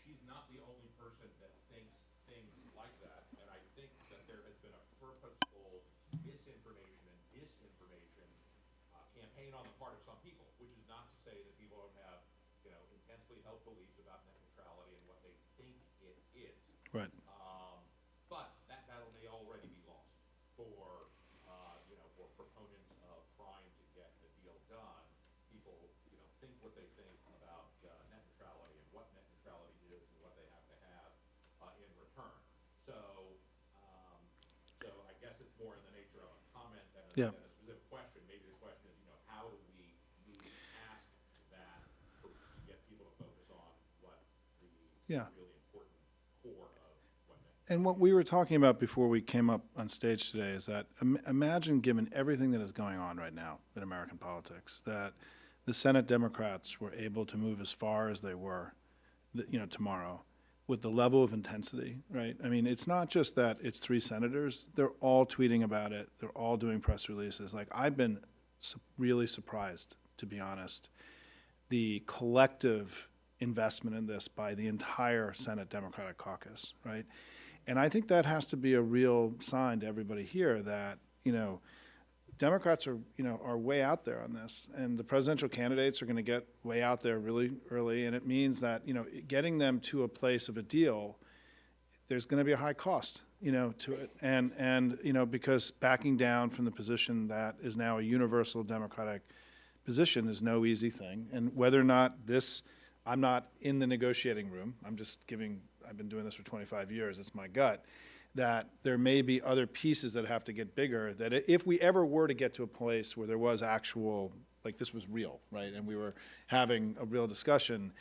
she's not the only person that thinks things like that, and I think that there has been a purposeful misinformation and disinformation campaign on the part of some people, which is not to say that people don't have, intensely held beliefs about net neutrality and what they think it is. Right. But that battle may already be lost for, for proponents of trying to get the deal done. People, think what they think about net neutrality and what net neutrality is and what they have to have in return. So, so I guess it's more in the nature of a comment than Yeah. than a specific question. Maybe the question is, how do we move past that to get people to focus on what the Yeah. really important core of what net And what we were talking about before we came up on stage today is that imagine, given everything that is going on right now in American politics, that the Senate Democrats were able to move as far as they were, tomorrow, with the level of intensity, right? I mean, it's not just that it's 3 senators. They're all tweeting about it. They're all doing press releases. Like, I've been really surprised, to be honest, the collective investment in this by the entire Senate Democratic caucus, right? And I think that has to be a real sign to everybody here that, Democrats are way out there on this, and the presidential candidates are going to get way out there really early, and it means that, getting them to a place of a deal, there's going to be a high cost, to it, and because backing down from the position that is now a universal Democratic position is no easy thing, and whether or not this, I'm not in the negotiating room, I've been doing this for 25 years, it's my gut, that there may be other pieces that have to get bigger, that if we ever were to get to a place where there was actual, like this was real, right, and we were having a real discussion,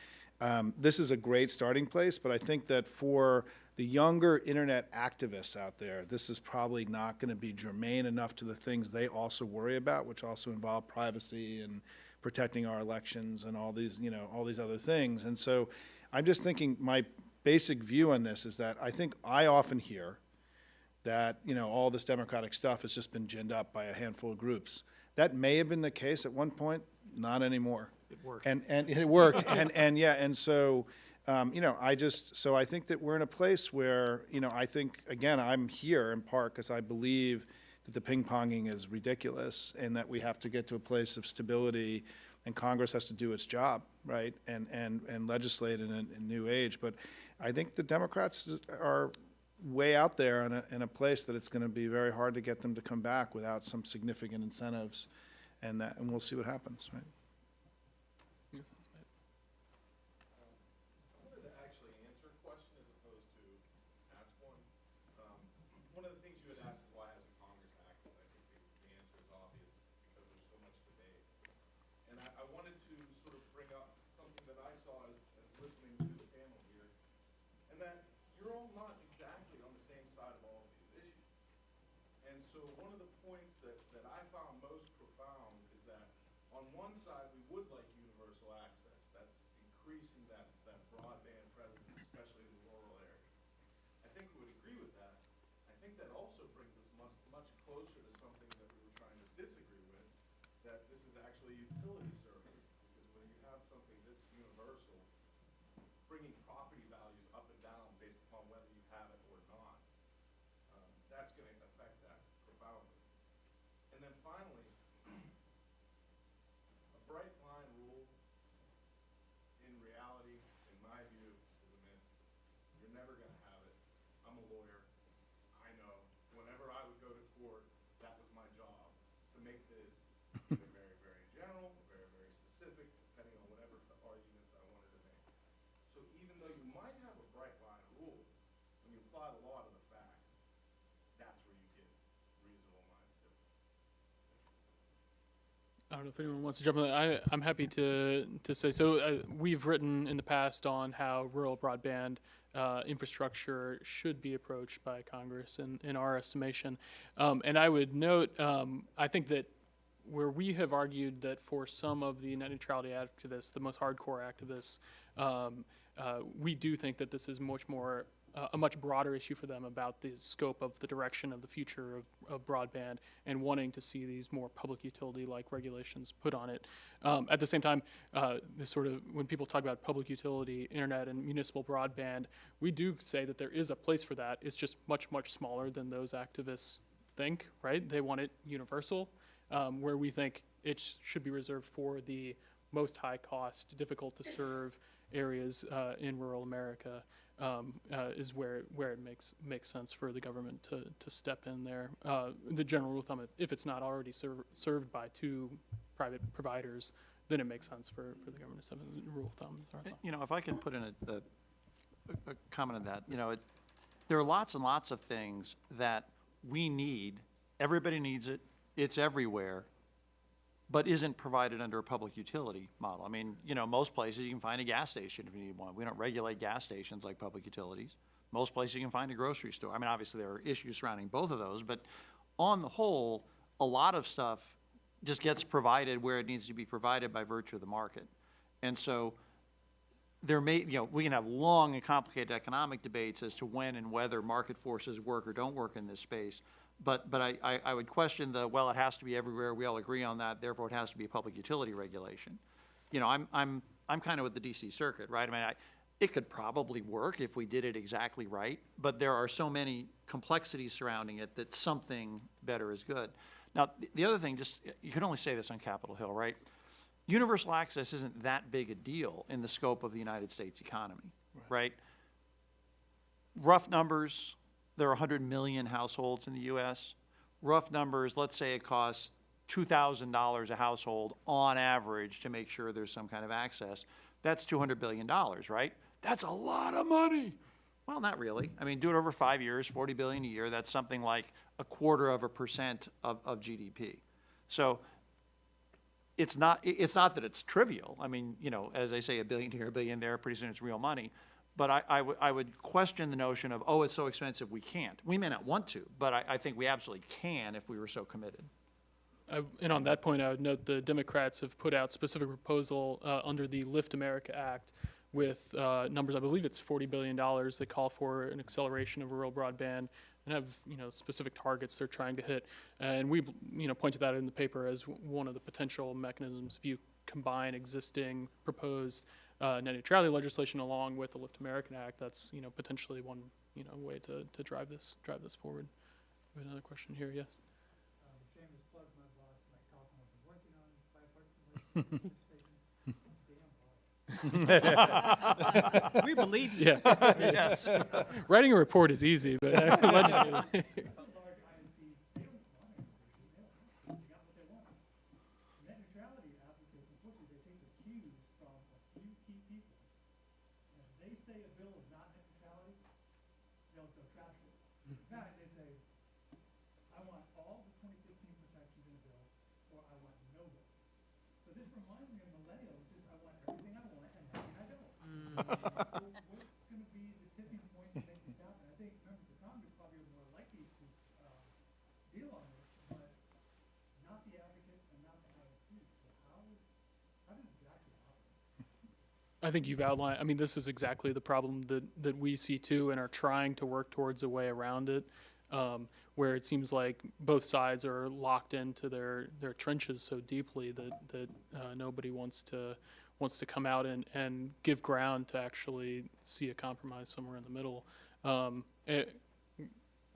this is a great starting place, but I think that for the younger internet activists out there, this is probably not going to be germane enough to the things they also worry about, which also involve privacy and protecting our elections and all these other things. And so I'm just thinking, my basic view on this is that I often hear that, all this Democratic stuff has just been ginned up by a handful of groups. That may have been the case at one point, not anymore. It worked. And it worked, and so, so I think that we're in a place where, I think, again, I'm here in part because I believe that the ping-ponging is ridiculous and that we have to get to a place of stability, and Congress has to do its job, right, and legislate in a new age. But I think the Democrats are way out there in a place that it's going to be very hard to get them to come back without some significant incentives, and we'll see what happens, right? I wanted to actually answer a question as opposed to ask one. One of the things you had asked is why hasn't Congress acted? I think the answer is obvious because there's so much debate. And I wanted to sort of bring up something that I saw as listening to the panel here, and that you're all not exactly on the same side of all of these issues. And so one of the points that I found most profound is that on one side, we would like universal access. That's increasing that broadband presence, especially in the rural areas. I think we would agree with that. I think that also brings us much closer to something that we were trying to disagree with, that this is actually a utility service. Because when you have something that's universal, bringing property values up and down based upon whether you have it or not, that's going to affect that profoundly. And then finally, a bright line rule in reality, in my view, is a myth. You're never going to have it. I'm a lawyer. I know. Whenever I would go to court, that was my job, to make this either very, very general, or very, very specific, depending on whatever arguments I wanted to make. So even though you might have a bright line rule, when you apply the law to the facts, that's where you get reasonable minds different. I don't know if anyone wants to jump on that. I'm happy to say, so we've written in the past on how rural broadband infrastructure should be approached by Congress in our estimation. And I would note, I think that where we have argued that for some of the net neutrality activists, the most hardcore activists, we do think that this is much more a much broader issue for them about the scope of the direction of the future of broadband and wanting to see these more public utility-like regulations put on it. At the same time, this sort of, when people talk about public utility, internet, and municipal broadband, we do say that there is a place for that. It's just much, much smaller than those activists think, right? They want it universal, where we think it should be reserved for the most high-cost, difficult-to-serve areas in rural America. Is where it makes sense for the government to step in there. The general rule of thumb, if it's not already served by two private providers, then it makes sense for the government to step in. The rule of thumb is our thumb. You know, if I can put in a comment on that, you know, there are lots and lots of things that we need. Everybody needs it. It's everywhere, but isn't provided under a public utility model. I mean, you know, most places you can find a gas station if you need one. We don't regulate gas stations like public utilities. Most places you can find a grocery store. I mean, obviously there are issues surrounding both of those, but on the whole, a lot of stuff just gets provided where it needs to be provided by virtue of the market. And so there may, you know, we can have long and complicated economic debates as to when and whether market forces work or don't work in this space. But I would question well, it has to be everywhere. We all agree on that. Therefore, it has to be a public utility regulation. You know, I'm kind of with the DC Circuit, right? I mean, it could probably work if we did it exactly right, but there are so many complexities surrounding it that something better is good. Now, the other thing, just, you can only say this on Capitol Hill, right? Universal access isn't that big a deal in the scope of the United States economy, right? Rough numbers, there are 100 million households in the U.S. Rough numbers, let's say it costs $2,000 a household on average to make sure there's some kind of access. That's $200 billion, right? That's a lot of money. Well, not really. I mean, do it over 5 years, $40 billion a year. That's something like 0.25% of GDP. So it's not that it's trivial. I mean, you know, as I say, $1 billion here, $1 billion there, pretty soon it's real money. But I would question the notion of, oh, it's so expensive we can't. We may not want to, but I think we absolutely can if we were so committed. And on that point, I would note the Democrats have put out specific proposal under the Lift America Act with numbers, I believe it's $40 billion, that call for an acceleration of rural broadband and have, you know, specific targets they're trying to hit. And we, you know, pointed that in the paper as one of the potential mechanisms if you combine existing proposed net neutrality legislation along with the Lift American Act. That's, you know, potentially one, you know, way to drive this forward. We have another question here. Yes. Shameless plug, my boss, Mike Kaufman, has been working on bipartisan legislation. We believe you. Yeah. Yes. Writing a report is easy, but legislating. Large ISPs, they don't want innovation, they got what they want. Net neutrality applicants, unfortunately, they take the cues from a few key people. And if they say a bill is not net neutrality, they'll trash it. In fact, they say, I want all the 2015 protections in a bill, or I want no bill. So this reminds me of millennials, which is I want everything I want and nothing I don't. So what's going to be the tipping point to make this happen? I think members of Congress probably are more likely to deal on this, but not the advocates and not the ISPs. So how does this actually happen? I think you've outlined, I mean, this is exactly the problem that we see too and are trying to work towards a way around it, where it seems like both sides are locked into their trenches so deeply that nobody wants to come out and give ground to actually see a compromise somewhere in the middle.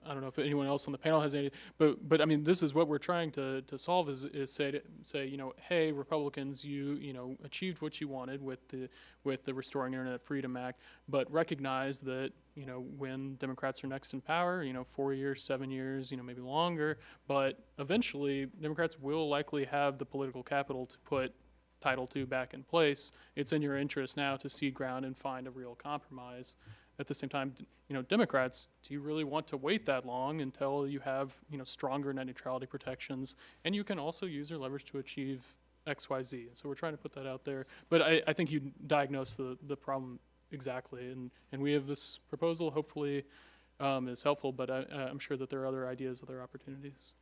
I don't know if anyone else on the panel has any, but I mean, this is what we're trying to solve is say, you know, hey, Republicans, you know, achieved what you wanted with the Restoring Internet Freedom Act, but recognize that, you know, when Democrats are next in power, you know, 4 years, 7 years, you know, maybe longer, but eventually Democrats will likely have the political capital to put Title II back in place. It's in your interest now to cede ground and find a real compromise. At the same time, you know, Democrats, do you really want to wait that long until you have, you know, stronger net neutrality protections? And you can also use your leverage to achieve X, Y, Z. So we're trying to put that out there. But I think you diagnose the problem exactly. And we have this proposal, hopefully is helpful, but I'm sure that there are other ideas, other opportunities.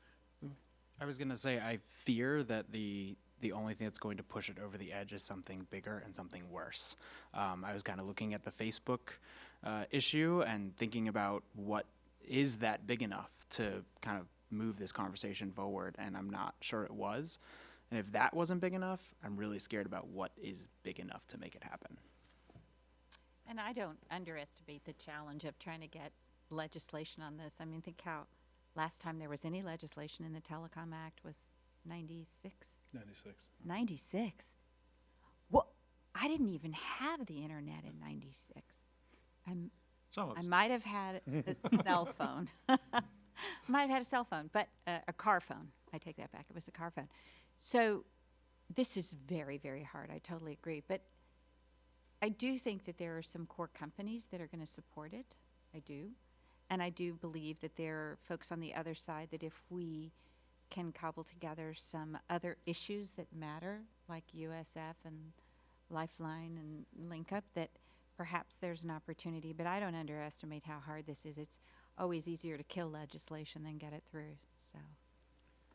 I was going to say, I fear that the the only thing that's going to push it over the edge is something bigger and something worse. I was kind of looking at the Facebook issue and thinking about what is that big enough to kind of move this conversation forward, and I'm not sure it was. And if that wasn't big enough, I'm really scared about what is big enough to make it happen. And I don't underestimate the challenge of trying to get legislation on this. I mean, think how last time there was any legislation in the Telecom Act was 96? 96. 96. Well, I didn't even have the internet in 96. Some of I us. might have had a cell phone. Might have had a cell phone, but a car phone. I take that back. It was a car phone. So this is very, very hard. I totally agree. But I do think that there are some core companies that are going to support it. I do. And I do believe that there are folks on the other side that if we can cobble together some other issues that matter, like USF and Lifeline and Link Up, that perhaps there's an opportunity. But I don't underestimate how hard this is. It's always easier to kill legislation than get it through. So.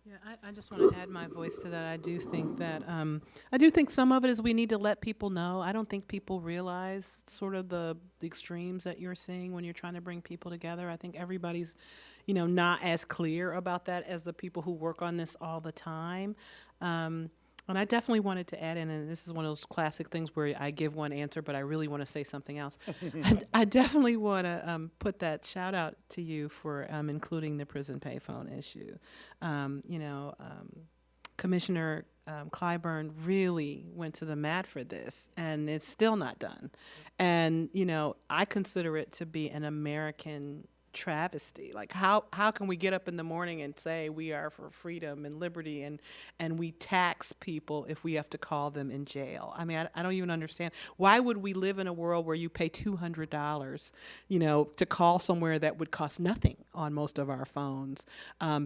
Yeah, I just want to add my voice to that. I do think that, I do think some of it is we need to let people know. I don't think people realize sort of the extremes that you're seeing when you're trying to bring people together. I think everybody's, not as clear about that as the people who work on this all the time. And I definitely wanted to add in, and this is one of those classic things where I give one answer, but I really want to say something else. I definitely want to put that shout out to you for including the prison payphone issue. Commissioner Clyburn really went to the mat for this, and it's still not done. And, I consider it to be an American travesty. Like how can we get up in the morning and say we are for freedom and liberty and we tax people if we have to call them in jail? I mean, I don't even understand. Why would we live in a world where you pay $200, to call somewhere that would cost nothing on most of our phones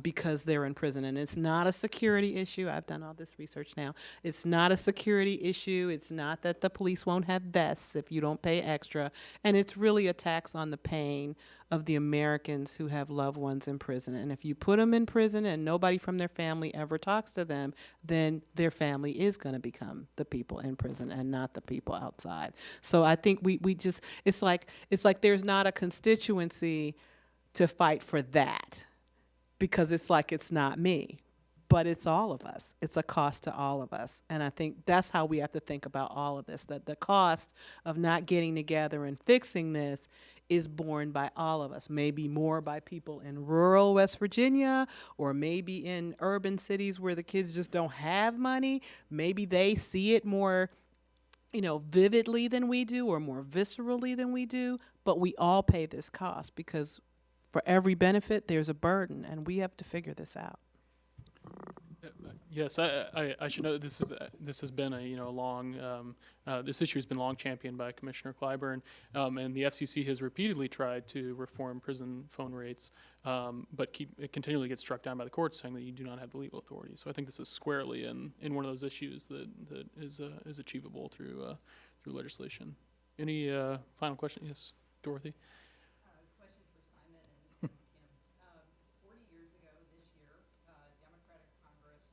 because they're in prison? And it's not a security issue. I've done all this research now. It's not a security issue. It's not that the police won't have vests if you don't pay extra. And it's really a tax on the pain of the Americans who have loved ones in prison. And if you put them in prison and nobody from their family ever talks to them, then their family is going to become the people in prison and not the people outside. So I think we just, it's like there's not a constituency to fight for that because it's like it's not me. But it's all of us. It's a cost to all of us. And I think that's how we have to think about all of this, that the cost of not getting together and fixing this is borne by all of us, maybe more by people in rural West Virginia, or maybe in urban cities where the kids just don't have money. Maybe they see it more, vividly than we do, or more viscerally than we do, but we all pay this cost because for every benefit, there's a burden, and we have to figure this out. Yes, I should note this has been a long this issue has been long championed by Commissioner Clyburn, and the FCC has repeatedly tried to reform prison phone rates, but it continually gets struck down by the courts, saying that you do not have the legal authority. So I think this is squarely in one of those issues that is achievable through legislation. Any final question? Yes, Dorothy. Question for Simon and Kim. 40 years ago this year, Democratic Congress,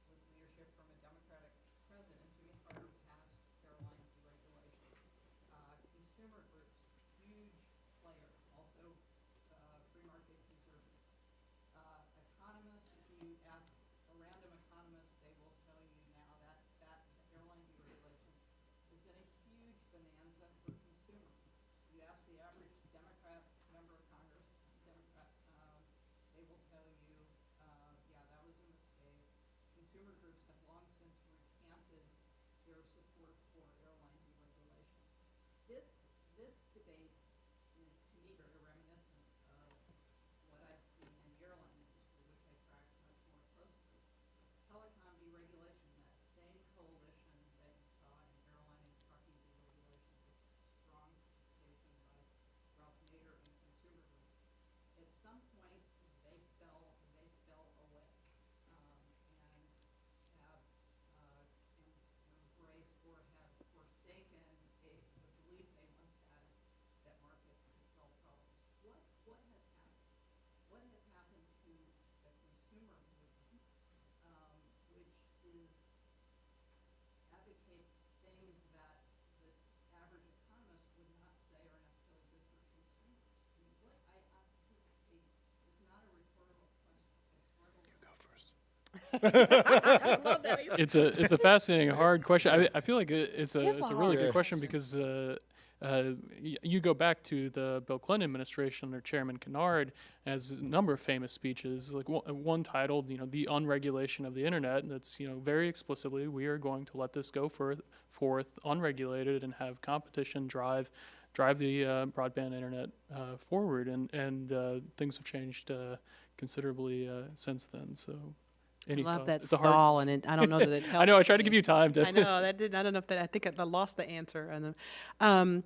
with leadership from a Democratic president, Jimmy Carter, passed airline deregulation. Consumer groups, huge player, also free market conservatives. Economists, if you ask a random economist, they will tell you now that airline deregulation has been a huge bonanza for consumers. You ask the average Democrat member of Congress, Democrat, they will tell you, yeah, that was a mistake. Consumer groups have long since recanted their support for airline deregulation. This debate is, to me, very reminiscent of what I've seen in the airline industry, which I track much more closely. Telecom deregulation, that same coalition that you saw in airline and trucking deregulation, this strong participation by Ralph Nader and consumer groups. At some point, they fell away and have embraced or It's a fascinating, hard question. I feel like it's a really good hard question because you go back to the Bill Clinton administration under Chairman Kennard as a number of famous speeches, like one titled, "The Unregulation of the Internet," and that's very explicitly, we are going to let this go forth unregulated and have competition drive the broadband internet forward, and things have changed considerably since then. So. I Any love thoughts? that It's a hard- stall, and I don't know that it helped. I know. I tried to give you time to. I know that did. I don't know if that. I think I lost the answer. And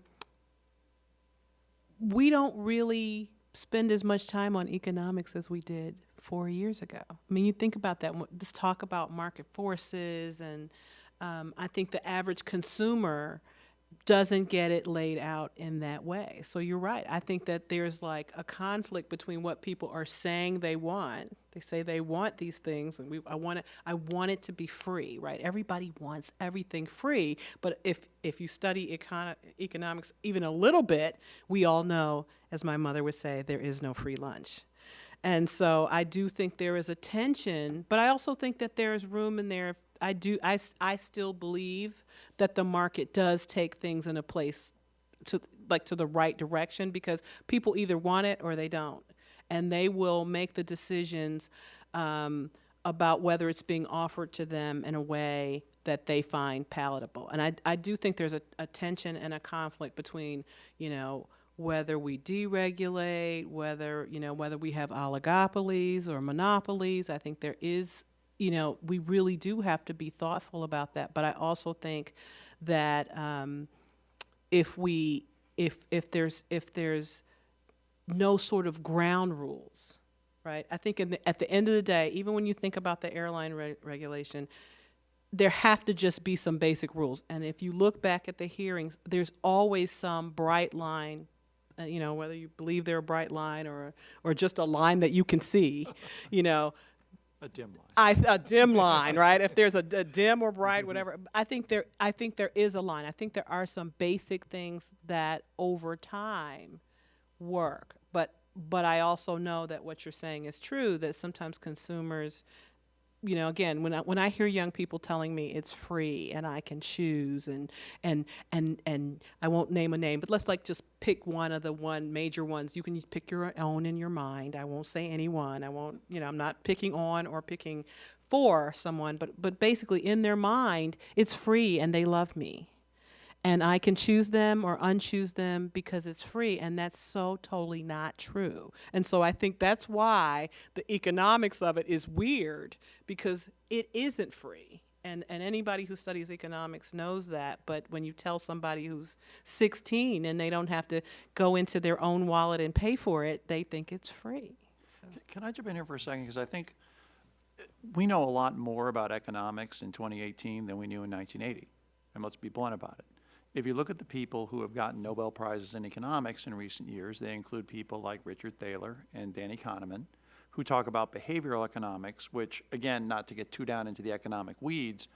we don't really spend as much time on economics as we did 4 years ago. I mean, you think about that. This talk about market forces, and I think the average consumer doesn't get it laid out in that way. So you're right. I think that there's like a conflict between what people are saying they want. They say they want these things, and I want it to be free, right? Everybody wants everything free, but if you study economics even a little bit, we all know, as my mother would say, there is no free lunch. And so I do think there is a tension, but I also think that there is room in there. I still believe that the market does take things in a place to the right direction, because people either want it or they don't. And they will make the decisions about whether it's being offered to them in a way that they find palatable. And I do think there's a tension and a conflict between, whether we deregulate, whether we have oligopolies or monopolies. I think there is, we really do have to be thoughtful about that. But I also think that if there's no sort of ground rules, right? I think at the end of the day, even when you think about the airline regulation, there have to just be some basic rules. And if you look back at the hearings, there's always some bright line, whether you believe they're a bright line or just a line that you can see, A dim line. A dim line, right? If there's a dim or bright, whatever, I think there is a line. I think there are some basic things that over time work. But I also know that what you're saying is true, that sometimes consumers, again, when I hear young people telling me it's free and I can choose and I won't name a name, but let's just pick one of the major ones. You can pick your own in your mind. I won't say anyone. I won't, I'm not picking on or picking for someone, but basically in their mind, it's free and they love me. And I can choose them or unchoose them because it's free, and that's so totally not true. And so I think that's why the economics of it is weird, because it isn't free. And anybody who studies economics knows that, but when you tell somebody who's 16 and they don't have to go into their own wallet and pay for it, they think it's free. So. Can I jump in here for a second? Because I think we know a lot more about economics in 2018 than we knew in 1980. And let's be blunt about it. If you look at the people who have gotten Nobel Prizes in economics in recent years, they include people like Richard Thaler and Danny Kahneman, who talk about behavioral economics, which, again, not to get too down into the economic weeds,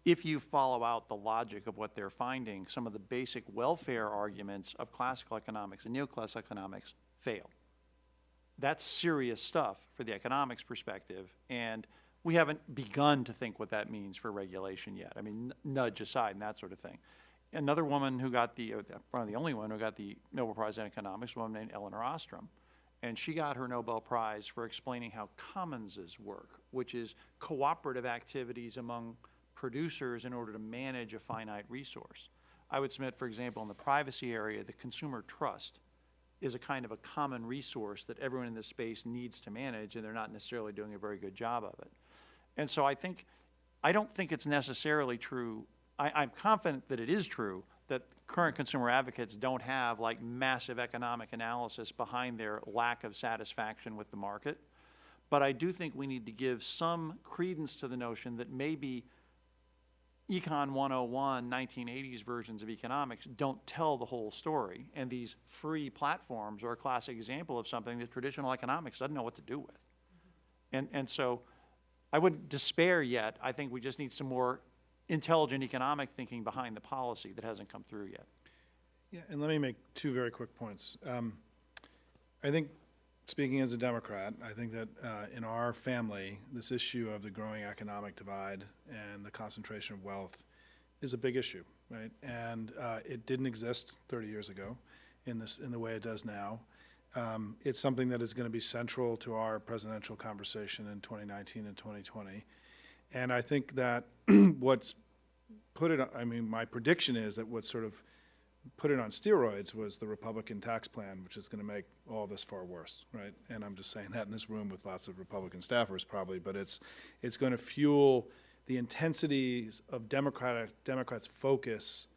if you follow out the logic of what they're finding, some of the basic welfare arguments of classical economics and neoclassical economics fail. That's serious stuff for the economics perspective, and we haven't begun to think what that means for regulation yet. I mean, nudge aside and that sort of thing. Another woman who got one of the only one who got the Nobel Prize in economics, a woman named Eleanor Ostrom. And she got her Nobel Prize for explaining how commonses work, which is cooperative activities among producers in order to manage a finite resource. I would submit, for example, in the privacy area, the consumer trust is a kind of a common resource that everyone in this space needs to manage, and they're not necessarily doing a very good job of it. And so I don't think it's necessarily true. I'm confident that it is true that current consumer advocates don't have like massive economic analysis behind their lack of satisfaction with the market. But I do think we need to give some credence to the notion that maybe Econ 101, 1980s versions of economics don't tell the whole story. And these free platforms are a classic example of something that traditional economics doesn't know what to do with. And so I wouldn't despair yet. I think we just need some more intelligent economic thinking behind the policy that hasn't come through yet. Yeah, and let me make two very quick points. I think speaking as a Democrat, I think that in our family, this issue of the growing economic divide and the concentration of wealth is a big issue, right? And it didn't exist 30 years ago in the way it does now. It's something that is going to be central to our presidential conversation in 2019 and 2020. And I think that what's put it, I mean, my prediction is that what sort of put it on steroids was the Republican tax plan, which is going to make all this far worse, right? And I'm just saying that in this room with lots of Republican staffers probably, but it's going to fuel the intensities of Democrats' focus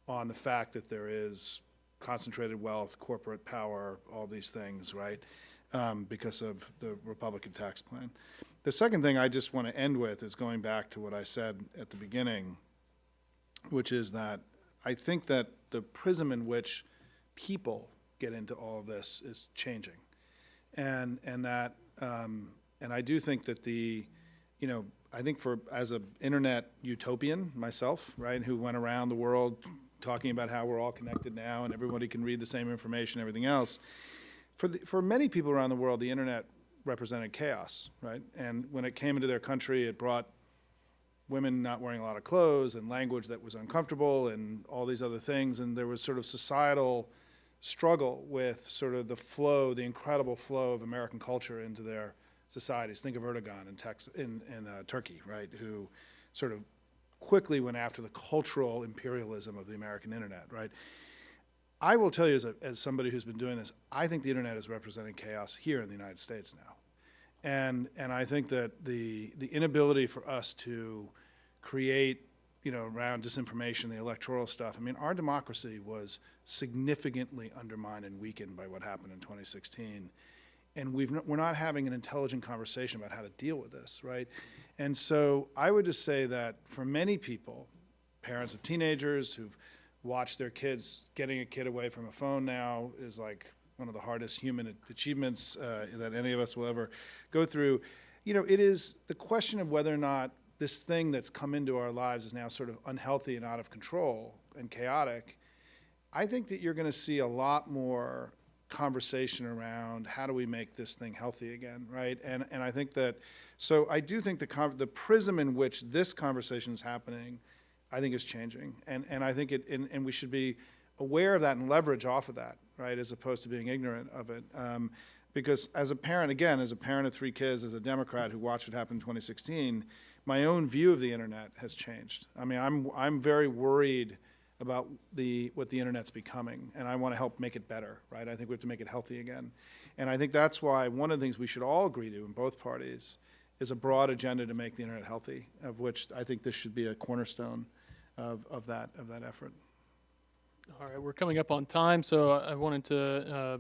on the fact that there is concentrated wealth, corporate power, all these things, right, because of the Republican tax plan. The second thing I just want to end with is going back to what I said at the beginning, which is that I think that the prism in which people get into all of this is changing. And I do think that I think as an internet utopian myself, right, who went around the world talking about how we're all connected now and everybody can read the same information, everything else, for many people around the world, the internet represented chaos, right? And when it came into their country, it brought women not wearing a lot of clothes and language that was uncomfortable and all these other things. And there was sort of societal struggle with sort of the incredible flow of American culture into their societies. Think of Erdogan in Turkey, right, who sort of quickly went after the cultural imperialism of the American internet, right? I will tell you as somebody who's been doing this, I think the internet is representing chaos here in the United States now. And I think that the inability for us to create, around disinformation, the electoral stuff, I mean, our democracy was significantly undermined and weakened by what happened in 2016. And we're not having an intelligent conversation about how to deal with this, right? And so I would just say that for many people, parents of teenagers who've watched their kids, getting a kid away from a phone now is like one of the hardest human achievements that any of us will ever go through. It is the question of whether or not this thing that's come into our lives is now sort of unhealthy and out of control and chaotic. I think that you're going to see a lot more conversation around how do we make this thing healthy again, right? And I think that, so I do think the prism in which this conversation is happening, I think is changing. And I think and we should be aware of that and leverage off of that, right, as opposed to being ignorant of it. Because as a parent, again, as a parent of 3 kids, as a Democrat who watched what happened in 2016, my own view of the internet has changed. I mean, I'm very worried about what the internet's becoming, and I want to help make it better, right? I think we have to make it healthy again. And I think that's why one of the things we should all agree to in both parties is a broad agenda to make the internet healthy, of which I think this should be a cornerstone of that effort. All right, we're coming up on time, so I wanted to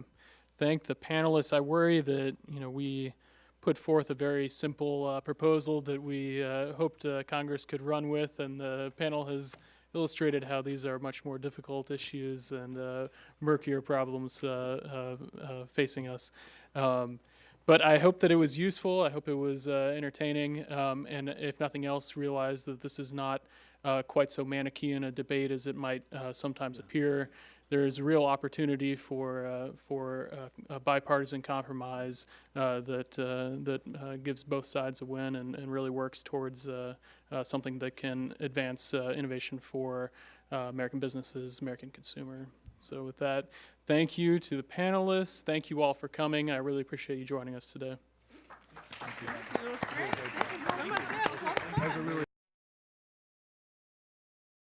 thank the panelists. I worry that we put forth a very simple proposal that we hoped Congress could run with, and the panel has illustrated how these are much more difficult issues and murkier problems facing us. But I hope that it was useful. I hope it was entertaining, and if nothing else, realize that this is not quite so Manichaean a debate as it might sometimes appear. There is real opportunity for a bipartisan compromise that gives both sides a win and really works towards something that can advance innovation for American businesses, American consumer. So with that, thank you to the panelists. Thank you all for coming. I really appreciate you joining us today. It was great. Thank you so much.